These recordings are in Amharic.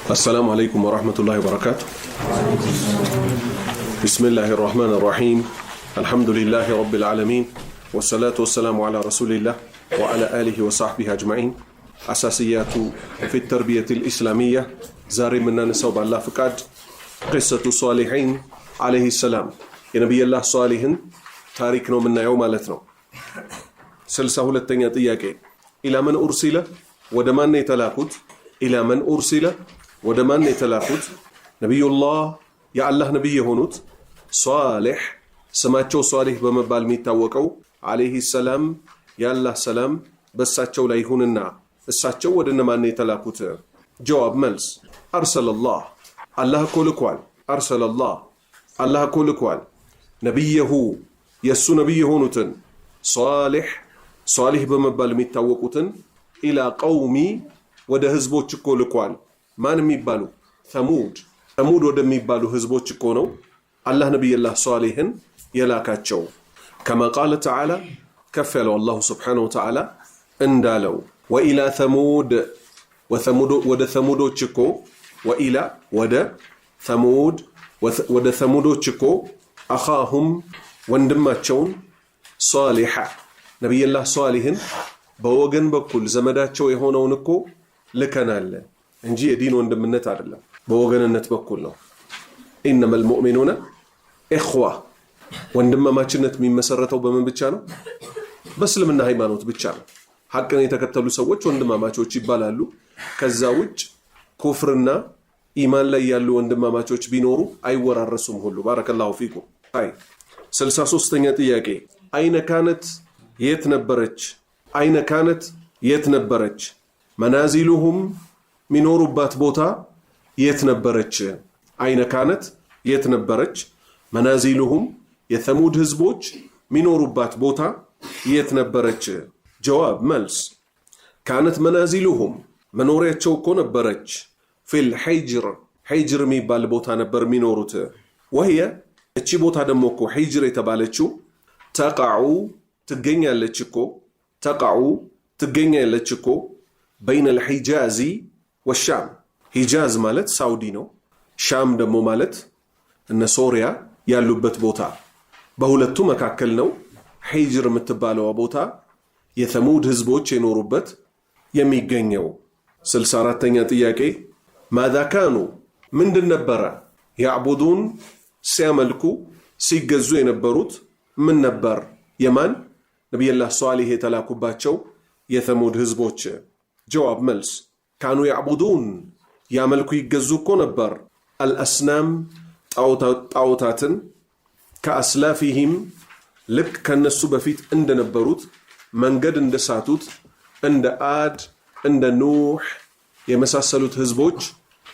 السلام عليكم ورحمة الله وبركاته. بسم الله الرحمن الرحيم. الحمد لله رب العالمين والصلاة والسلام على رسول الله وعلى آله وصحبه أجمعين. أساسيات في التربية الإسلامية زاري من نسوب الله فقاد قصة الصالحين عليه السلام. يا نبي الله صالحين تاريخنا من يوم مالتنا سلسة للتنية إياكي إلى من أرسل ودمان يتلاقود إلى من أرسل ودمان يتلاقود نبي الله يا الله نبي هنوت صالح سماتشو صالح بمبال ميتاوكو عليه السلام يا الله سلام بساتشو لا يهوننا الساتشو ودنمان يتلاقود. جواب ملس أرسل الله كل كوال أرسل الله كل كوال نبيه يسو نبي هنوتن صالح بمبال ميتاوكوتن إلى قومي وده هزبوت كل كوال ما نميبالو ثمود وده ميبالو هزبوت كونو الله نبي الله صالحين يلاكاتشو كما قال تعالى كفل الله سبحانه وتعالى اندالو وإلى ثمود وده ثمود تشكو وإلى وده ثمود تشكو أخاهم وندماتشون صالحة نبي الله صالحين بوغن بكل زمداتشو يهونو نكو لكنال እንጂ የዲን ወንድምነት አይደለም በወገንነት በኩል ነው። ኢንነመል ሙእሚኑነ ኢኽዋ ወንድማማችነት የሚመሰረተው በምን ብቻ ነው? በእስልምና ሃይማኖት ብቻ ነው። ሐቅን የተከተሉ ሰዎች ወንድማማቾች ይባላሉ። ከዛ ውጭ ኩፍርና ኢማን ላይ ያሉ ወንድማማቾች ቢኖሩ አይወራረሱም ሁሉ። ባረከላሁ ፊኩም። 63ኛ ጥያቄ አይነ ካነት የት ነበረች መናዚሉሁም ሚኖሩባት ቦታ የት ነበረች? አይነ ካነት የት ነበረች? መናዚሉሁም የተሙድ ህዝቦች ሚኖሩባት ቦታ የት ነበረች? ጀዋብ መልስ ካነት መናዚሉሁም መኖሪያቸው እኮ ነበረች ፊል ሒጅር የሚባል ቦታ ነበር ሚኖሩት። ወህየ እቺ ቦታ ደግሞ እኮ ሒጅር የተባለችው ተቃዑ ትገኛለች እኮ በይነ الحجاز والشام ሂጃዝ ማለት ሳውዲ ነው። ሻም ደግሞ ማለት እነ ሶሪያ ያሉበት ቦታ በሁለቱ መካከል ነው። ሒጅር የምትባለው ቦታ የተሙድ ህዝቦች የኖሩበት የሚገኘው። 64ኛ ጥያቄ ማዛ ካኑ ምንድን ነበረ ያዕቡዱን ሲያመልኩ ሲገዙ የነበሩት ምን ነበር? የማን ነብዩላህ ሷሊህ የተላኩባቸው የተሙድ ህዝቦች። ጀዋብ መልስ ካኑ ያዕቡዱን ያመልኩ ይገዙ እኮ ነበር አልአስናም ጣዖታትን ከአስላፊሂም ልክ ከነሱ በፊት እንደነበሩት መንገድ እንደሳቱት እንደ አድ እንደ ኑህ የመሳሰሉት ህዝቦች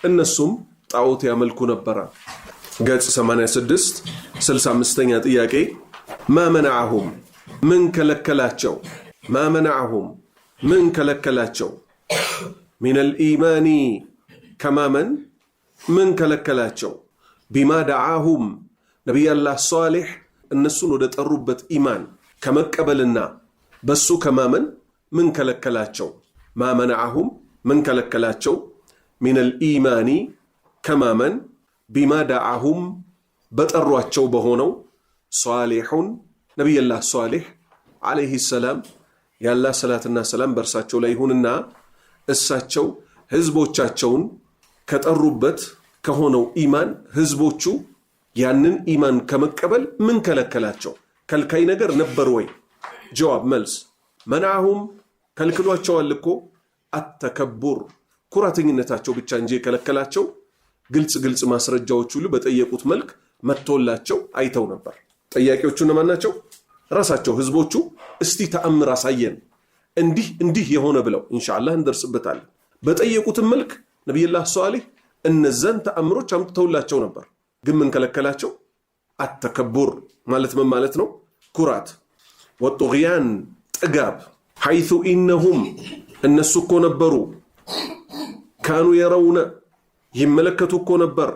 እነሱም ጣዖት ያመልኩ ነበር። ገጽ 86 65ኛ ጥያቄ ማመናሁም ምን ከለከላቸው من الإيمان كمامن من كلكلاቸው بما دعاهم نبي الله صالح النسون ودت الربة إيمان كما قبلنا بسو كمامن من كلكلاቸው ما منعهم من كلكلاቸው من الإيمان كمامن بما دعاهم بترواتቸው በሆነው صالحون نبي الله صالح عليه السلام يا الله صلاتنا سلام برساቸው ላይ ይሁንና እሳቸው ህዝቦቻቸውን ከጠሩበት ከሆነው ኢማን ህዝቦቹ ያንን ኢማን ከመቀበል ምን ከለከላቸው? ከልካይ ነገር ነበር ወይ? ጀዋብ መልስ መናሁም ከልክሏቸዋል እኮ አተከቡር ኩራተኝነታቸው ብቻ እንጂ ከለከላቸው ግልጽ ማስረጃዎች ሁሉ በጠየቁት መልክ መጥቶላቸው አይተው ነበር። ጠያቂዎቹ እነማን ናቸው? ራሳቸው ህዝቦቹ። እስቲ ተአምር አሳየን እንዲህ የሆነ ብለው ኢንሻአላህ እንደርስበታለን። በጠየቁት መልክ ነብዩላህ ሷሊህ እነዛን ተአምሮች አምጥተውላቸው ነበር። ግን ምን ከለከላቸው? አተከቡር ማለት ምን ማለት ነው? ኩራት ወጡግያን ጥጋብ حيث إنهم እነሱ እኮ ነበሩ ካኑ የረውነ ይመለከቱ እኮ ነበር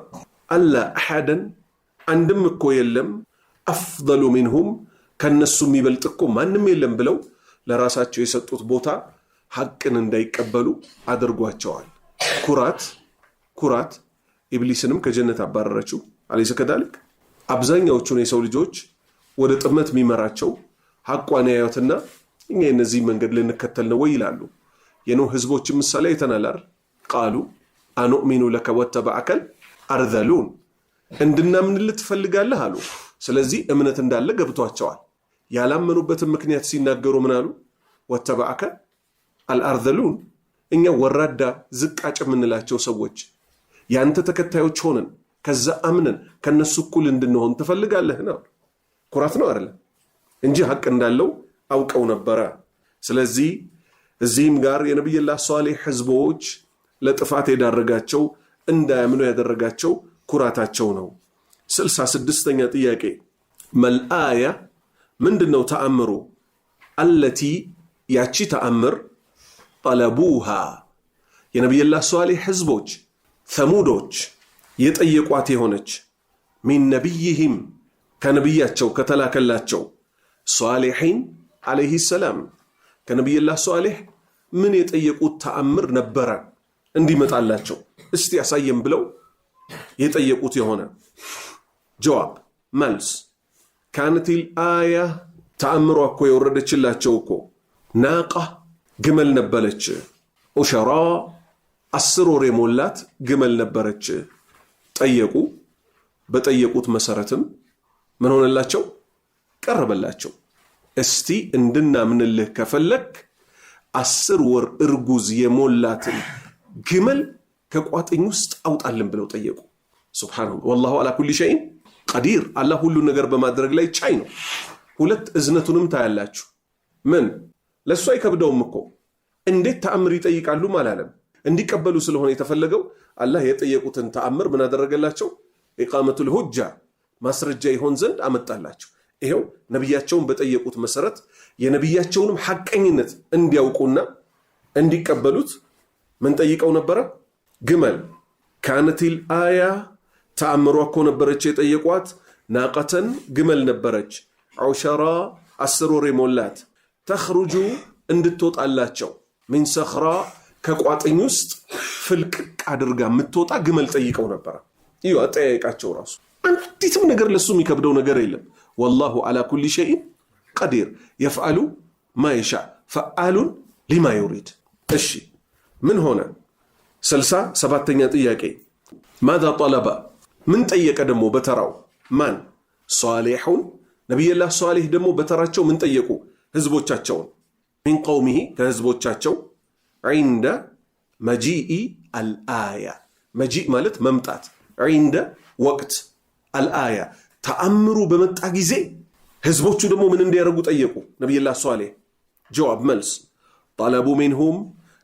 አላ አሐደን አንድም እኮ የለም አፍضل منهم ከነሱ የሚበልጥ እኮ ማንም የለም ብለው ለራሳቸው የሰጡት ቦታ ሐቅን እንዳይቀበሉ አድርጓቸዋል። ኩራት ኩራት ኢብሊስንም ከጀነት አባረረችው። አለይሰ ከዳልክ አብዛኛዎቹን የሰው ልጆች ወደ ጥመት የሚመራቸው ሐቋን ያዩትና እኛ የነዚህ መንገድ ልንከተል ነው ወይ ይላሉ። የኖህ ህዝቦች ምሳሌ የተናላር ቃሉ አኑእሚኑ ለከ ወተበዐከል አርዘሉን እንድናምን ልትፈልጋለህ አሉ። ስለዚህ እምነት እንዳለ ገብቷቸዋል። ያላመኑበትን ምክንያት ሲናገሩ ምን አሉ? ወተበዐከ አልአርዘሉን እኛ ወራዳ ዝቃጭ የምንላቸው ሰዎች ያንተ ተከታዮች ሆነን ከዛ አምነን ከነሱ እኩል እንድንሆን ትፈልጋለህ ነው። ኩራት ነው አይደል እንጂ ሐቅ እንዳለው አውቀው ነበረ። ስለዚህ እዚህም ጋር የነብዩላህ ሷሊህ ህዝቦች ለጥፋት የዳረጋቸው እንዳያምኑ ያደረጋቸው ኩራታቸው ነው። 66ኛ ጥያቄ መልአያ ምንድነው ተአምሩ? አለቲ ያቺ ተአምር ጠለቡሃ የነብዩላህ ሷሊህ ህዝቦች ሰሙዶች የጠየቋት የሆነች ሚን ነቢይህም ከነቢያቸው ከተላከላቸው ሷሊሒን አለይሂ ሰላም ከነቢዩላህ ሷሊህ ምን የጠየቁት ተአምር ነበረ እንዲመጣላቸው እስቲ ያሳየን ብለው የጠየቁት የሆነ ጀዋብ መልስ ካነቲል አያ ተአምሯ እኮ የወረደችላቸው እኮ ናቃ ግመል ነበረች። ኡሸራ 10 ወር የሞላት ግመል ነበረች። ጠየቁ። በጠየቁት መሰረትም ምን ሆነላቸው? ቀረበላቸው። እስቲ እንድናምንልህ ከፈለክ 10 ወር እርጉዝ የሞላትን ግመል ከቋጥኝ ውስጥ አውጣልን ብለው ጠየቁ። ሱብሃንአላህ ወላሁ አላ ኩሊ ሸይን ቀዲር አላህ ሁሉ ነገር በማድረግ ላይ ቻይ ነው። ሁለት እዝነቱንም ታያላችሁ። ምን ለሱ አይከብደውም እኮ እንዴት ተአምር ይጠይቃሉ ማላለም እንዲቀበሉ ስለሆነ የተፈለገው አላህ የጠየቁትን ተአምር ምን አደረገላቸው? ኢቃመቱል ሁጃ ማስረጃ ይሆን ዘንድ አመጣላቸው። ይሄው ነብያቸውን በጠየቁት መሰረት የነብያቸውንም ሐቀኝነት እንዲያውቁና እንዲቀበሉት ምን ጠይቀው ነበረ? ግመል። ካነቲል አያ ተአምሯ እኮ ነበረች የጠየቋት ናቀተን ግመል ነበረች። ዑሸራ 10 ወር የሞላት ተኽሩጁ እንድትወጣላቸው ሚን ሰኽራ ከቋጥኝ ውስጥ ፍልቅቅ አድርጋ የምትወጣ ግመል ጠይቀው ነበረ። ይኸው አጠያየቃቸው ራሱ አንዲትም ነገር ለሱ የሚከብደው ነገር የለም። ወላሁ አላ ኩሊ ሸይን ቀዲር የፍዓሉ ማ የሻእ ፈዓሉን ሊማ ዩሪድ። እሺ ምን ሆነ? 67ኛ ጥያቄ ማዛ ጠለበ ምን ጠየቀ ደግሞ በተራው ማን? ሷሊሑን ነቢዩላህ ሷሊህ ደግሞ በተራቸው ምን ጠየቁ? ህዝቦቻቸውን ሚን ቀውሚሂ ከህዝቦቻቸው ዒንደ መጂኢ አልአያ መጂእ ማለት መምጣት ዒንደ ወቅት አልአያ ተአምሩ በመጣ ጊዜ ህዝቦቹ ደግሞ ምን እንዲያደርጉ ጠየቁ ነቢዩላህ ሷሊህ? ጀዋብ መልስ ጠለቡ ሚንሁም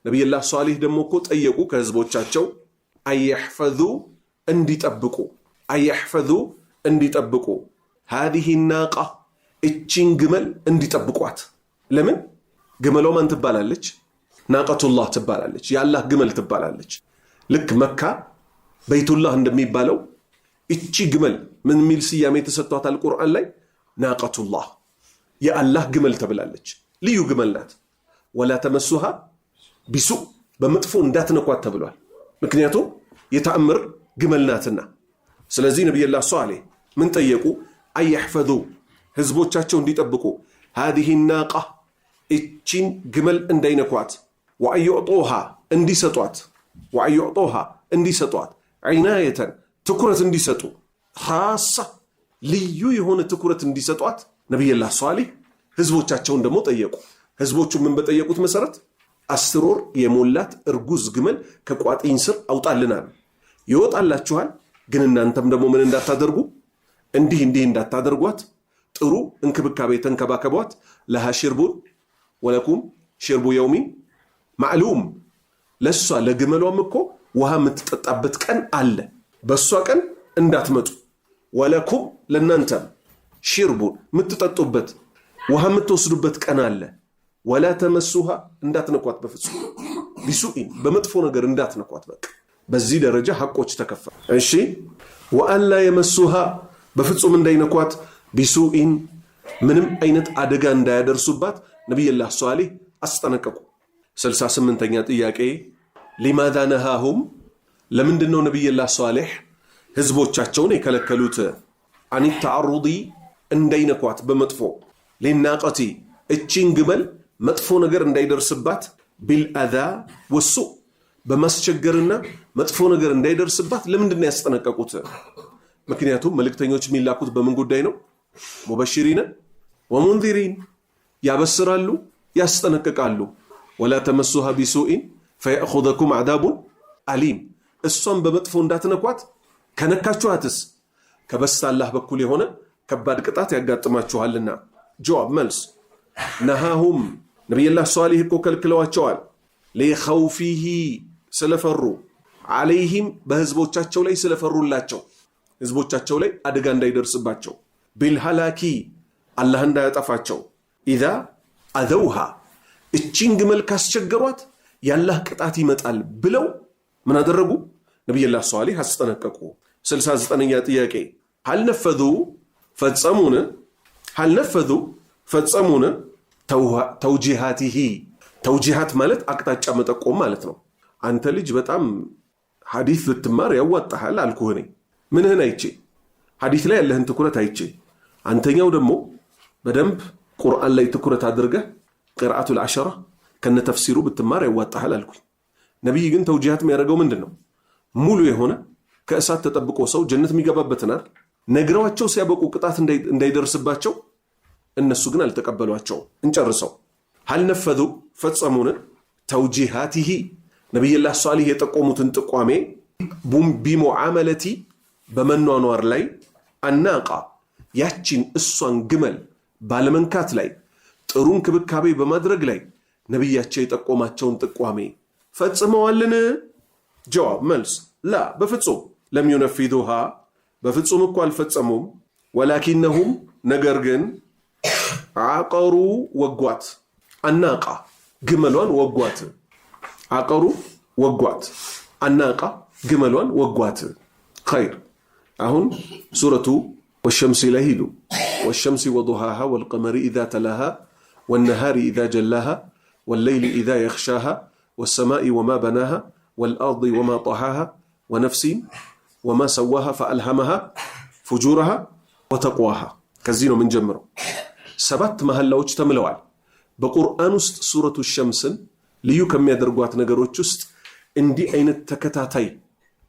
ነቢዩላህ ሷሊህ ደግሞ እኮ ጠየቁ ከህዝቦቻቸው አየሕፈዙ እንዲጠብቁ አየሕፈዙ እንዲጠብቁ ሃዲሂ ናቃ እቺን ግመል እንዲጠብቋት። ለምን? ግመሏ ማን ትባላለች? ናቀቱላህ ትባላለች። የአላህ ግመል ትባላለች። ልክ መካ በይቱላህ እንደሚባለው እቺ ግመል ምን ሚል ስያሜ ተሰጥቷታል ቁርአን ላይ? ናቀቱላህ የአላህ ግመል ተብላለች። ልዩ ግመል ናት። ወላ ተመሱሃ ቢሱ በመጥፎ እንዳትነኳት ተብሏል። ምክንያቱም የተአምር ግመል ናትና። ስለዚህ ነቢዩላህ ሷሊህ ምን ጠየቁ? አየሕፈዙ ህዝቦቻቸው እንዲጠብቁ ሃዲሂ ናቃ እቺን ግመል እንዳይነኳት ወአዩዕጡሃ እንዲሰጧት ወአዩዕጡሃ እንዲሰጧት ዒናየተን ትኩረት እንዲሰጡ ኻሳ ልዩ የሆነ ትኩረት እንዲሰጧት ነቢዩላህ ሷሊህ ህዝቦቻቸውን ደግሞ ጠየቁ። ህዝቦቹ ምን በጠየቁት መሰረት 10 ወር የሞላት እርጉዝ ግመል ከቋጥኝ ስር አውጣልናል። ይወጣላችኋል፣ ግን እናንተም ደግሞ ምን እንዳታደርጉ እንዲህ እንዳታደርጓት ጥሩ እንክብካቤ ተንከባከቧት። ለሃ ሽርቡን ወለኩም ሽርቡ የውሚን ማዕሉም ለሷ ለግመሏም እኮ ውሃ የምትጠጣበት ቀን አለ። በሷ ቀን እንዳትመጡ። ወለኩም ለናንተም ሽርቡን የምትጠጡበት ውሃ የምትወስዱበት ቀን አለ። ወላ ተመሱሃ እንዳትነኳት በፍጹም ቢሱኢን በመጥፎ ነገር እንዳትነኳት። በቃ በዚህ ደረጃ ሐቆች ተከፈሉ። እሺ ወአላ የመሱሃ በፍጹም እንዳይነኳት ቢሱኢን ምንም አይነት አደጋ እንዳያደርሱባት ነቢዩላህ ሷሊህ አስጠነቀቁ። 68ኛ ጥያቄ ሊማዛ ነሃሁም ለምንድነው ነብዩላህ ሷሊህ ህዝቦቻቸውን የከለከሉት? አን ተዓሩዲ እንዳይነኳት በመጥፎ ለናቀቲ እቺን ግመል መጥፎ ነገር እንዳይደርስባት ቢልአዛ ወሱ በማስቸገርና መጥፎ ነገር እንዳይደርስባት ለምንድነው ያስጠነቀቁት? ምክንያቱም መልእክተኞች የሚላኩት በምን ጉዳይ ነው? ሙበሽሪን ወሙንዚሪን ያበስራሉ፣ ያስጠነቅቃሉ። ወላ ተመሱሃ ቢሱኢን ፈያእኹዘኩም ዐዛቡን አሊም። እሷን በመጥፎ እንዳትነኳት፣ ከነካችኋትስ ከበስተ በኩል የሆነ ከባድ ቅጣት ያጋጥማችኋልና። ጀዋብ መልስ ነሃሁም ነብዩላህ ሷሊህ እኮ ከልክለዋቸዋል። ሊኸውፊሂ ስለፈሩ፣ ዓለይሂም በህዝቦቻቸው ላይ ስለፈሩላቸው፣ ህዝቦቻቸው ላይ አደጋ እንዳይደርስባቸው፣ ቢልሃላኪ አላህ እንዳያጠፋቸው፣ ኢዛ አዘውሃ እቺን ግመል ካስቸገሯት ያላህ ቅጣት ይመጣል ብለው ምን አደረጉ? ነብዩላህ ሷሊህ አስጠነቀቁ። 69ኛ ጥያቄ ሀልነፈዙ ፈጸሙን ተውጂሃቲሂ። ተውጂሃት ማለት አቅጣጫ መጠቆም ማለት ነው። አንተ ልጅ በጣም ሐዲስ ልትማር ያዋጣሃል አልኩህ። እኔ ምንህን አይቼ ሐዲስ ላይ ያለህን ትኩረት አይቼ፣ አንተኛው ደግሞ በደንብ ቁርአን ላይ ትኩረት አድርገህ ቂራአቱል ዐሸራ ከነ ተፍሲሩ ብትማር ያዋጣሃል አልኩኝ። ነብይ ግን ተውጂሃት የሚያደርገው ምንድነው? ሙሉ የሆነ ከእሳት ተጠብቆ ሰው ጀነት የሚገባበትን አይደል ነግረዋቸው ሲያበቁ ቅጣት እንዳይደርስባቸው፣ እነሱ ግን አልተቀበሏቸው። እንጨርሰው። ሀልነፈዙ ፈጸሙን ተውጂሃቲሂ ነብዩላህ ሷሊህ የጠቆሙትን ጥቋሜ ቢሙዓመለቲ በመኗኗር ላይ አናቃ ያቺን እሷን ግመል ባለመንካት ላይ ጥሩ እንክብካቤ በማድረግ ላይ ነብያቸው የጠቆማቸውን ጥቋሜ ፈጽመዋልን? ጀዋብ መልስ ላ በፍጹም ለም ዩነፊዙሃ በፍጹም እኮ አልፈጸሙም። ወላኪነሁም ነገር ግን አቀሩ ወጓት፣ አናቃ ግመሏን ወጓት። አቀሩ ወጓት፣ አናቃ ግመሏን ወጓት። ኸይር አሁን ሱረቱ ወሸምሲ ላይ ሂዱ። ወሸምሲ ወዱሃሃ ወልቀመሪ ኢዛ ተላሃ ወነሃሪ ኢዛ ጀላሃ ወለይሊ ኢዛ የኽሻሃ ወሰማኢ ወማ በናሃ ወልአርض ወማ ጠሃሃ ወነፍሲን ወማ ሰዋሃ ፈአልሃመሃ ፉጁረሃ ወተቅዋሃ። ከዚህ ነው የምንጀምረው። 7 መሐላዎች ተምለዋል በቁርአን ውስጥ። ሱረቱ ሸምስን ልዩ ከሚያደርጓት ነገሮች ውስጥ እንዲህ አይነት ተከታታይ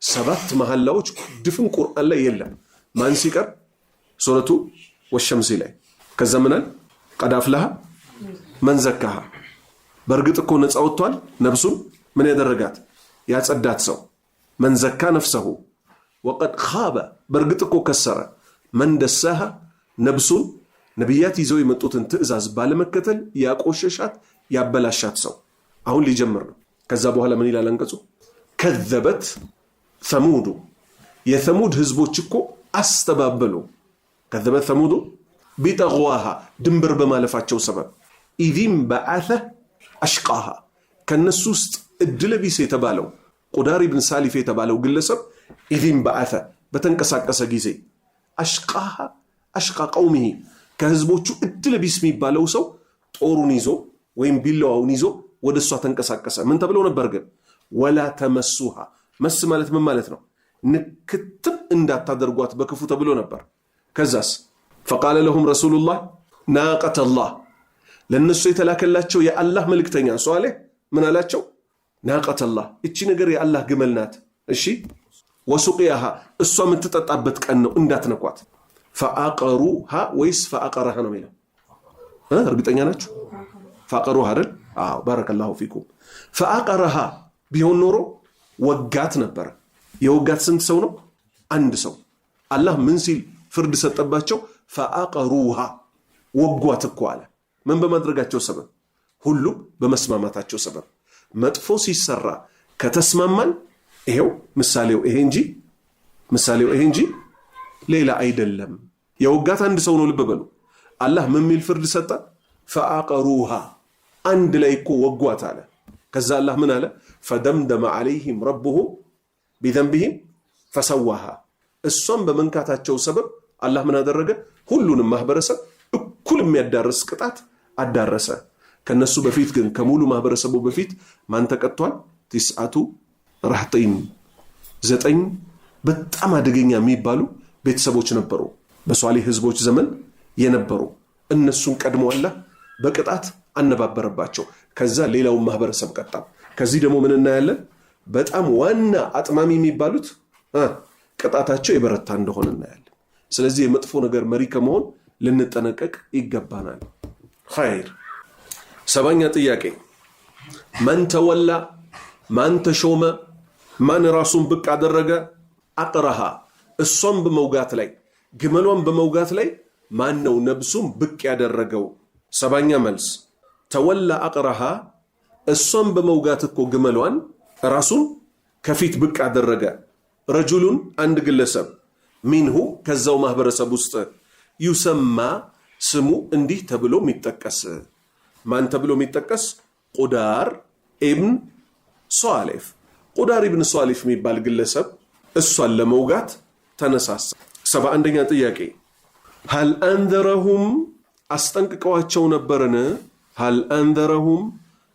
7 መሐላዎች ድፍን ቁርአን ላይ የለም። ማን ሲቀር? ሱረቱ ወሸምሲ ላይ። ከዛ ምናል? ቀድ አፍለሃ መን ዘካሃ። በእርግጥ እኮ ነፃ ወጥቷል ነፍሱን ምን ያደረጋት? ያጸዳት ሰው። መን ዘካ ነፍሰሁ ወቀድ ኻበ። በእርግጥ እኮ ከሰረ። መን ደሳሃ ነፍሱን ነቢያት ይዘው የመጡትን ትእዛዝ ባለመከተል ያቆሸሻት ያበላሻት ሰው። አሁን ሊጀምር ነው። ከዛ በኋላ ምን ይላል አንቀጹ? ከዘበት ሰሙዱ የሰሙድ ህዝቦች እኮ አስተባበሉ። ከዘበት ሰሙዱ ቢጠግዋሃ ድንበር በማለፋቸው ሰበብ። ኢዚም በዓተ አሽቃሃ ከነሱ ውስጥ እድለቢስ የተባለው ቁዳር ኢብን ሳሊፍ የተባለው ግለሰብ ኢዚም በዓተ በተንቀሳቀሰ ጊዜ አሽቃሃ አሽቃ ቀውሚሂ ከህዝቦቹ እድለቢስ የሚባለው ሰው ጦሩን ይዞ ወይም ቢላዋውን ይዞ ወደ እሷ ተንቀሳቀሰ። ምን ተብለው ነበር ግን? ወላ ተመሱሃ። መስ ማለት ምን ማለት ነው? ንክትም እንዳታደርጓት በክፉ ተብሎ ነበር። ከዛስ ፈቃለ ለሁም ረሱሉላህ ናቀተላህ ለነሱ የተላከላቸው የአላህ መልእክተኛ ሷሊህ ምን አላቸው? ናቀተላህ እቺ ነገር የአላህ ግመል ናት። እሺ ወሱቂያሃ እሷ የምትጠጣበት ቀን ነው እንዳትነኳት። ፈአቀሩሃ ወይስ ፈአቀረሃ ነው የሚለው? እርግጠኛ ናችሁ? ፈአቀሩሃ አይደል? አዎ ባረከላሁ ፊኩም። ፈአቀረሃ ቢሆን ኖሮ ወጋት ነበር። የወጋት ስንት ሰው ነው? አንድ ሰው። አላህ ምን ሲል ፍርድ ሰጠባቸው? ፈአቀሩሃ ወጓት እኮ አለ። ምን በማድረጋቸው ሰበብ? ሁሉም በመስማማታቸው ሰበብ። መጥፎ ሲሰራ ከተስማማን ይሄው ምሳሌው ይሄ እንጂ ሌላ አይደለም። የወጋት አንድ ሰው ነው። ልብ በሉ። አላህ ምን ሚል ፍርድ ሰጠ? ፈአቀሩሃ አንድ ላይ እኮ ወጓት አለ። ከዛ አላህ ምን አለ? ፈደምደመ ዐለይሂም ረቡሁም ቢዘንቢሂም ፈሰዋሃ እሷም በመንካታቸው ሰበብ አላህ ምን አደረገ? ሁሉንም ማህበረሰብ እኩል የሚያዳርስ ቅጣት አዳረሰ። ከነሱ በፊት ግን ከሙሉ ማህበረሰቡ በፊት ማን ተቀጥቷል? 9 ረህጢን 9 በጣም አደገኛ የሚባሉ ቤተሰቦች ነበሩ በሷሊህ ህዝቦች ዘመን የነበሩ። እነሱን ቀድሞ አላህ በቅጣት አነባበረባቸው። ከዛ ሌላውን ማህበረሰብ ቀጣ። ከዚህ ደግሞ ምን እናያለን? በጣም ዋና አጥማሚ የሚባሉት ቅጣታቸው የበረታ እንደሆነ እናያለን። ስለዚህ የመጥፎ ነገር መሪ ከመሆን ልንጠነቀቅ ይገባናል። ኸይር። 7ኛ ጥያቄ ማን ተወላ፣ ማን ተሾመ፣ ማን ራሱን ብቅ አደረገ? አቅረሃ እሷን በመውጋት ላይ ግመሏን በመውጋት ላይ ማን ነው ነብሱን ብቅ ያደረገው? 7ኛ መልስ ተወላ አቅረሃ እሷን በመውጋት እኮ ግመሏን ራሱን ከፊት ብቅ አደረገ። ረጁሉን አንድ ግለሰብ ሚንሁ ከዛው ማህበረሰብ ውስጥ ዩሰማ ስሙ እንዲህ ተብሎ የሚጠቀስ። ማን ተብሎ የሚጠቀስ? ቁዳር ኢብን ሷሊህ። ቁዳር ኢብን ሷሊህ የሚባል ግለሰብ እሷን ለመውጋት ተነሳሳ። 71ኛ ጥያቄ هل أنذرهم أستنققواቸው ነበርን? هل أنذرهم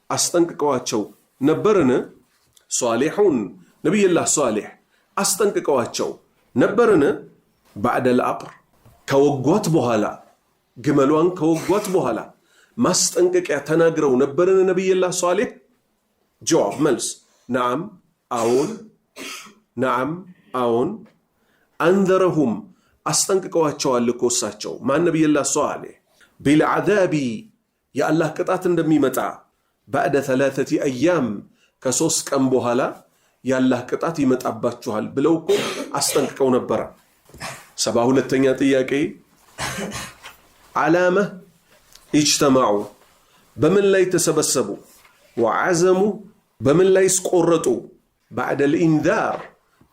أستنققواቸው ነበርን? ሷሊሑን ነብዩላህ ሷሊህ አስጠንቅቀዋቸው ነበርን? بعد الأقر ከወጓት በኋላ ግመሏን ከወጓት በኋላ ማስጠንቀቂያ ተናግረው ነበርን ነብዩላህ ሷሊህ? ጀዋብ መልስ ነዓም አዎን፣ ነዓም አዎን። አንዘረሁም አስጠንቅቀዋቸዋል እኮ እሳቸው ማን ነብዩላህ ሷሊህ ቢልዓዛቢ የአላህ ቅጣት እንደሚመጣ بعد 3 أيام ከ3 ቀን በኋላ የአላህ ቅጣት ይመጣባችኋል ብለው እኮ አስጠንቅቀው ነበር። 72ኛ ጥያቄ ዓላማ ኢጅተማዑ በምን ላይ ተሰበሰቡ? ወዓዘሙ በምን ላይ ስቆረጡ? بعد الإنذار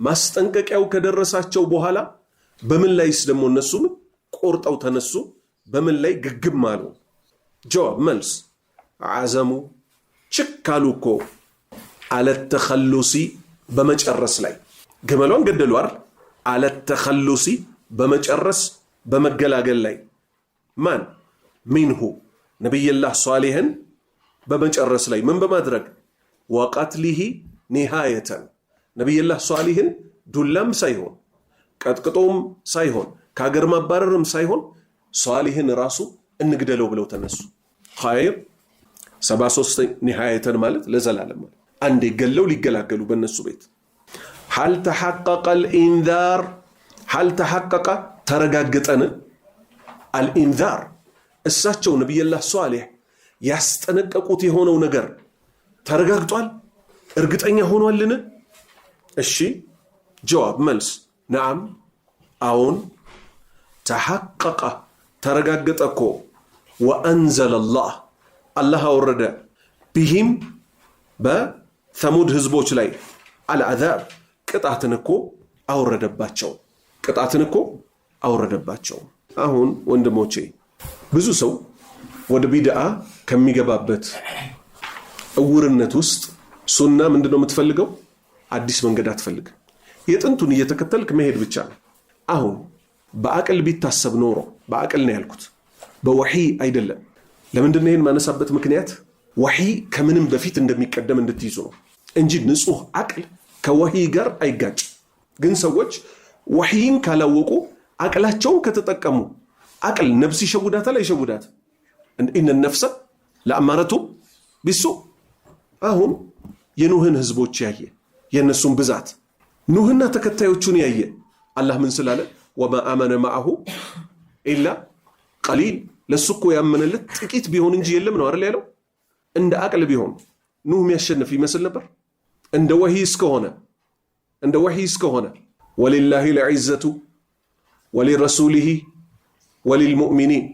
ማስጠንቀቂያው ከደረሳቸው በኋላ በምን ላይስ ደግሞ እነሱ ቆርጠው ተነሱ? በምን ላይ ግግም አሉ? ጀዋብ መልስ ዓዘሙ ችካሉ እኮ على التخلص በመጨረስ ላይ ግመሏን ገደሉ አይደል? على التخلص በመጨረስ በመገላገል ላይ ማን ሚንሁ ነብዩላህ ሷሊህን በመጨረስ ላይ ምን በማድረግ ወቀትሊሂ ኒሃየተን ነብዩላህ ሷሊህን ዱላም ሳይሆን ቀጥቅጦም ሳይሆን ከሀገር ማባረርም ሳይሆን ሷሊህን ራሱ እንግደለው ብለው ተነሱ። ኸይር 73 ኒሃየተን ማለት ለዘላለም ማለት አንዴ ገለው ሊገላገሉ በእነሱ ቤት። هل تحقق الإنذار هل تحقق ተረጋግጠን الإنذار እሳቸው ነብዩላህ ሷሊህ ያስጠነቀቁት የሆነው ነገር ተረጋግጧል? እርግጠኛ ሆኗልን? እሺ ጀዋብ መልስ ነዓም አዎን። ተሐቀቀ ተረጋገጠ እኮ ወአንዘለ አላህ አወረደ ቢሂም በተሙድ ህዝቦች ላይ አልዓዛብ ቅጣትን እኮ አወረደባቸው፣ ቅጣትን እኮ አወረደባቸው። አሁን ወንድሞቼ ብዙ ሰው ወደ ቢድዓ ከሚገባበት እውርነት ውስጥ ሱና ምንድነው የምትፈልገው? አዲስ መንገድ አትፈልግም። የጥንቱን እየተከተልክ መሄድ ብቻ ነው። አሁን በአቅል ቢታሰብ ኖሮ በአቅል ነው ያልኩት፣ በወህይ አይደለም። ለምንድነው ይሄን ማነሳበት ምክንያት ወህይ ከምንም በፊት እንደሚቀደም እንድትይዙ ነው እንጂ ንጹህ አቅል ከወህይ ጋር አይጋጭ። ግን ሰዎች ወህይን ካላወቁ አቅላቸውን ከተጠቀሙ አቅል ነፍስ ይሸውዳታል አይሸውዳት? ኢነ ነፍሰ ለአማረቱ ቢሱ። አሁን የኑህን ህዝቦች ያየ የነሱን ብዛት ኑህና ተከታዮቹን ያየ አላህ ምን ስላለ ወማ አመነ ማአሁ ኢላ ቀሊል ለሱኮ ያመነለት ጥቂት ቢሆን እንጂ የለም ነው አይደል ያለው። እንደ አቅል ቢሆን ኑህ የሚያሸንፍ ይመስል ነበር? እንደ ወህይ እስከሆነ ወሊላሂ ልዕዘቱ ወሊረሱሊሂ ወሊልሙእሚኒን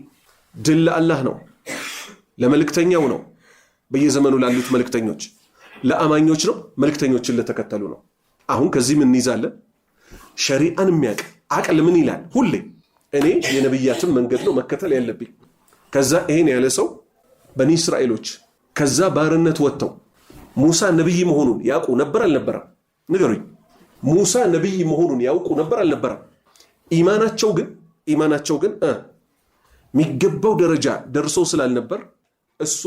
ድል አላህ ነው፣ ለመልእክተኛው ነው፣ በየዘመኑ ላሉት መልእክተኞች፣ ለአማኞች ነው፣ መልእክተኞችን ለተከተሉ ነው። አሁን ከዚህ ምን እንይዛለን? ሸሪዓን የሚያውቅ አቅል ምን ይላል? ሁሌ እኔ የነብያትን መንገድ ነው መከተል ያለብኝ። ከዛ ይሄን ያለ ሰው በኒ እስራኤሎች ከዛ ባርነት ወጥተው ሙሳ ነብይ መሆኑን ያውቁ ነበር አልነበረም? ንገሩኝ። ሙሳ ነብይ መሆኑን ያውቁ ነበር አልነበረም? ኢማናቸው ግን የሚገባው ደረጃ ደርሶ ስላልነበር እሱ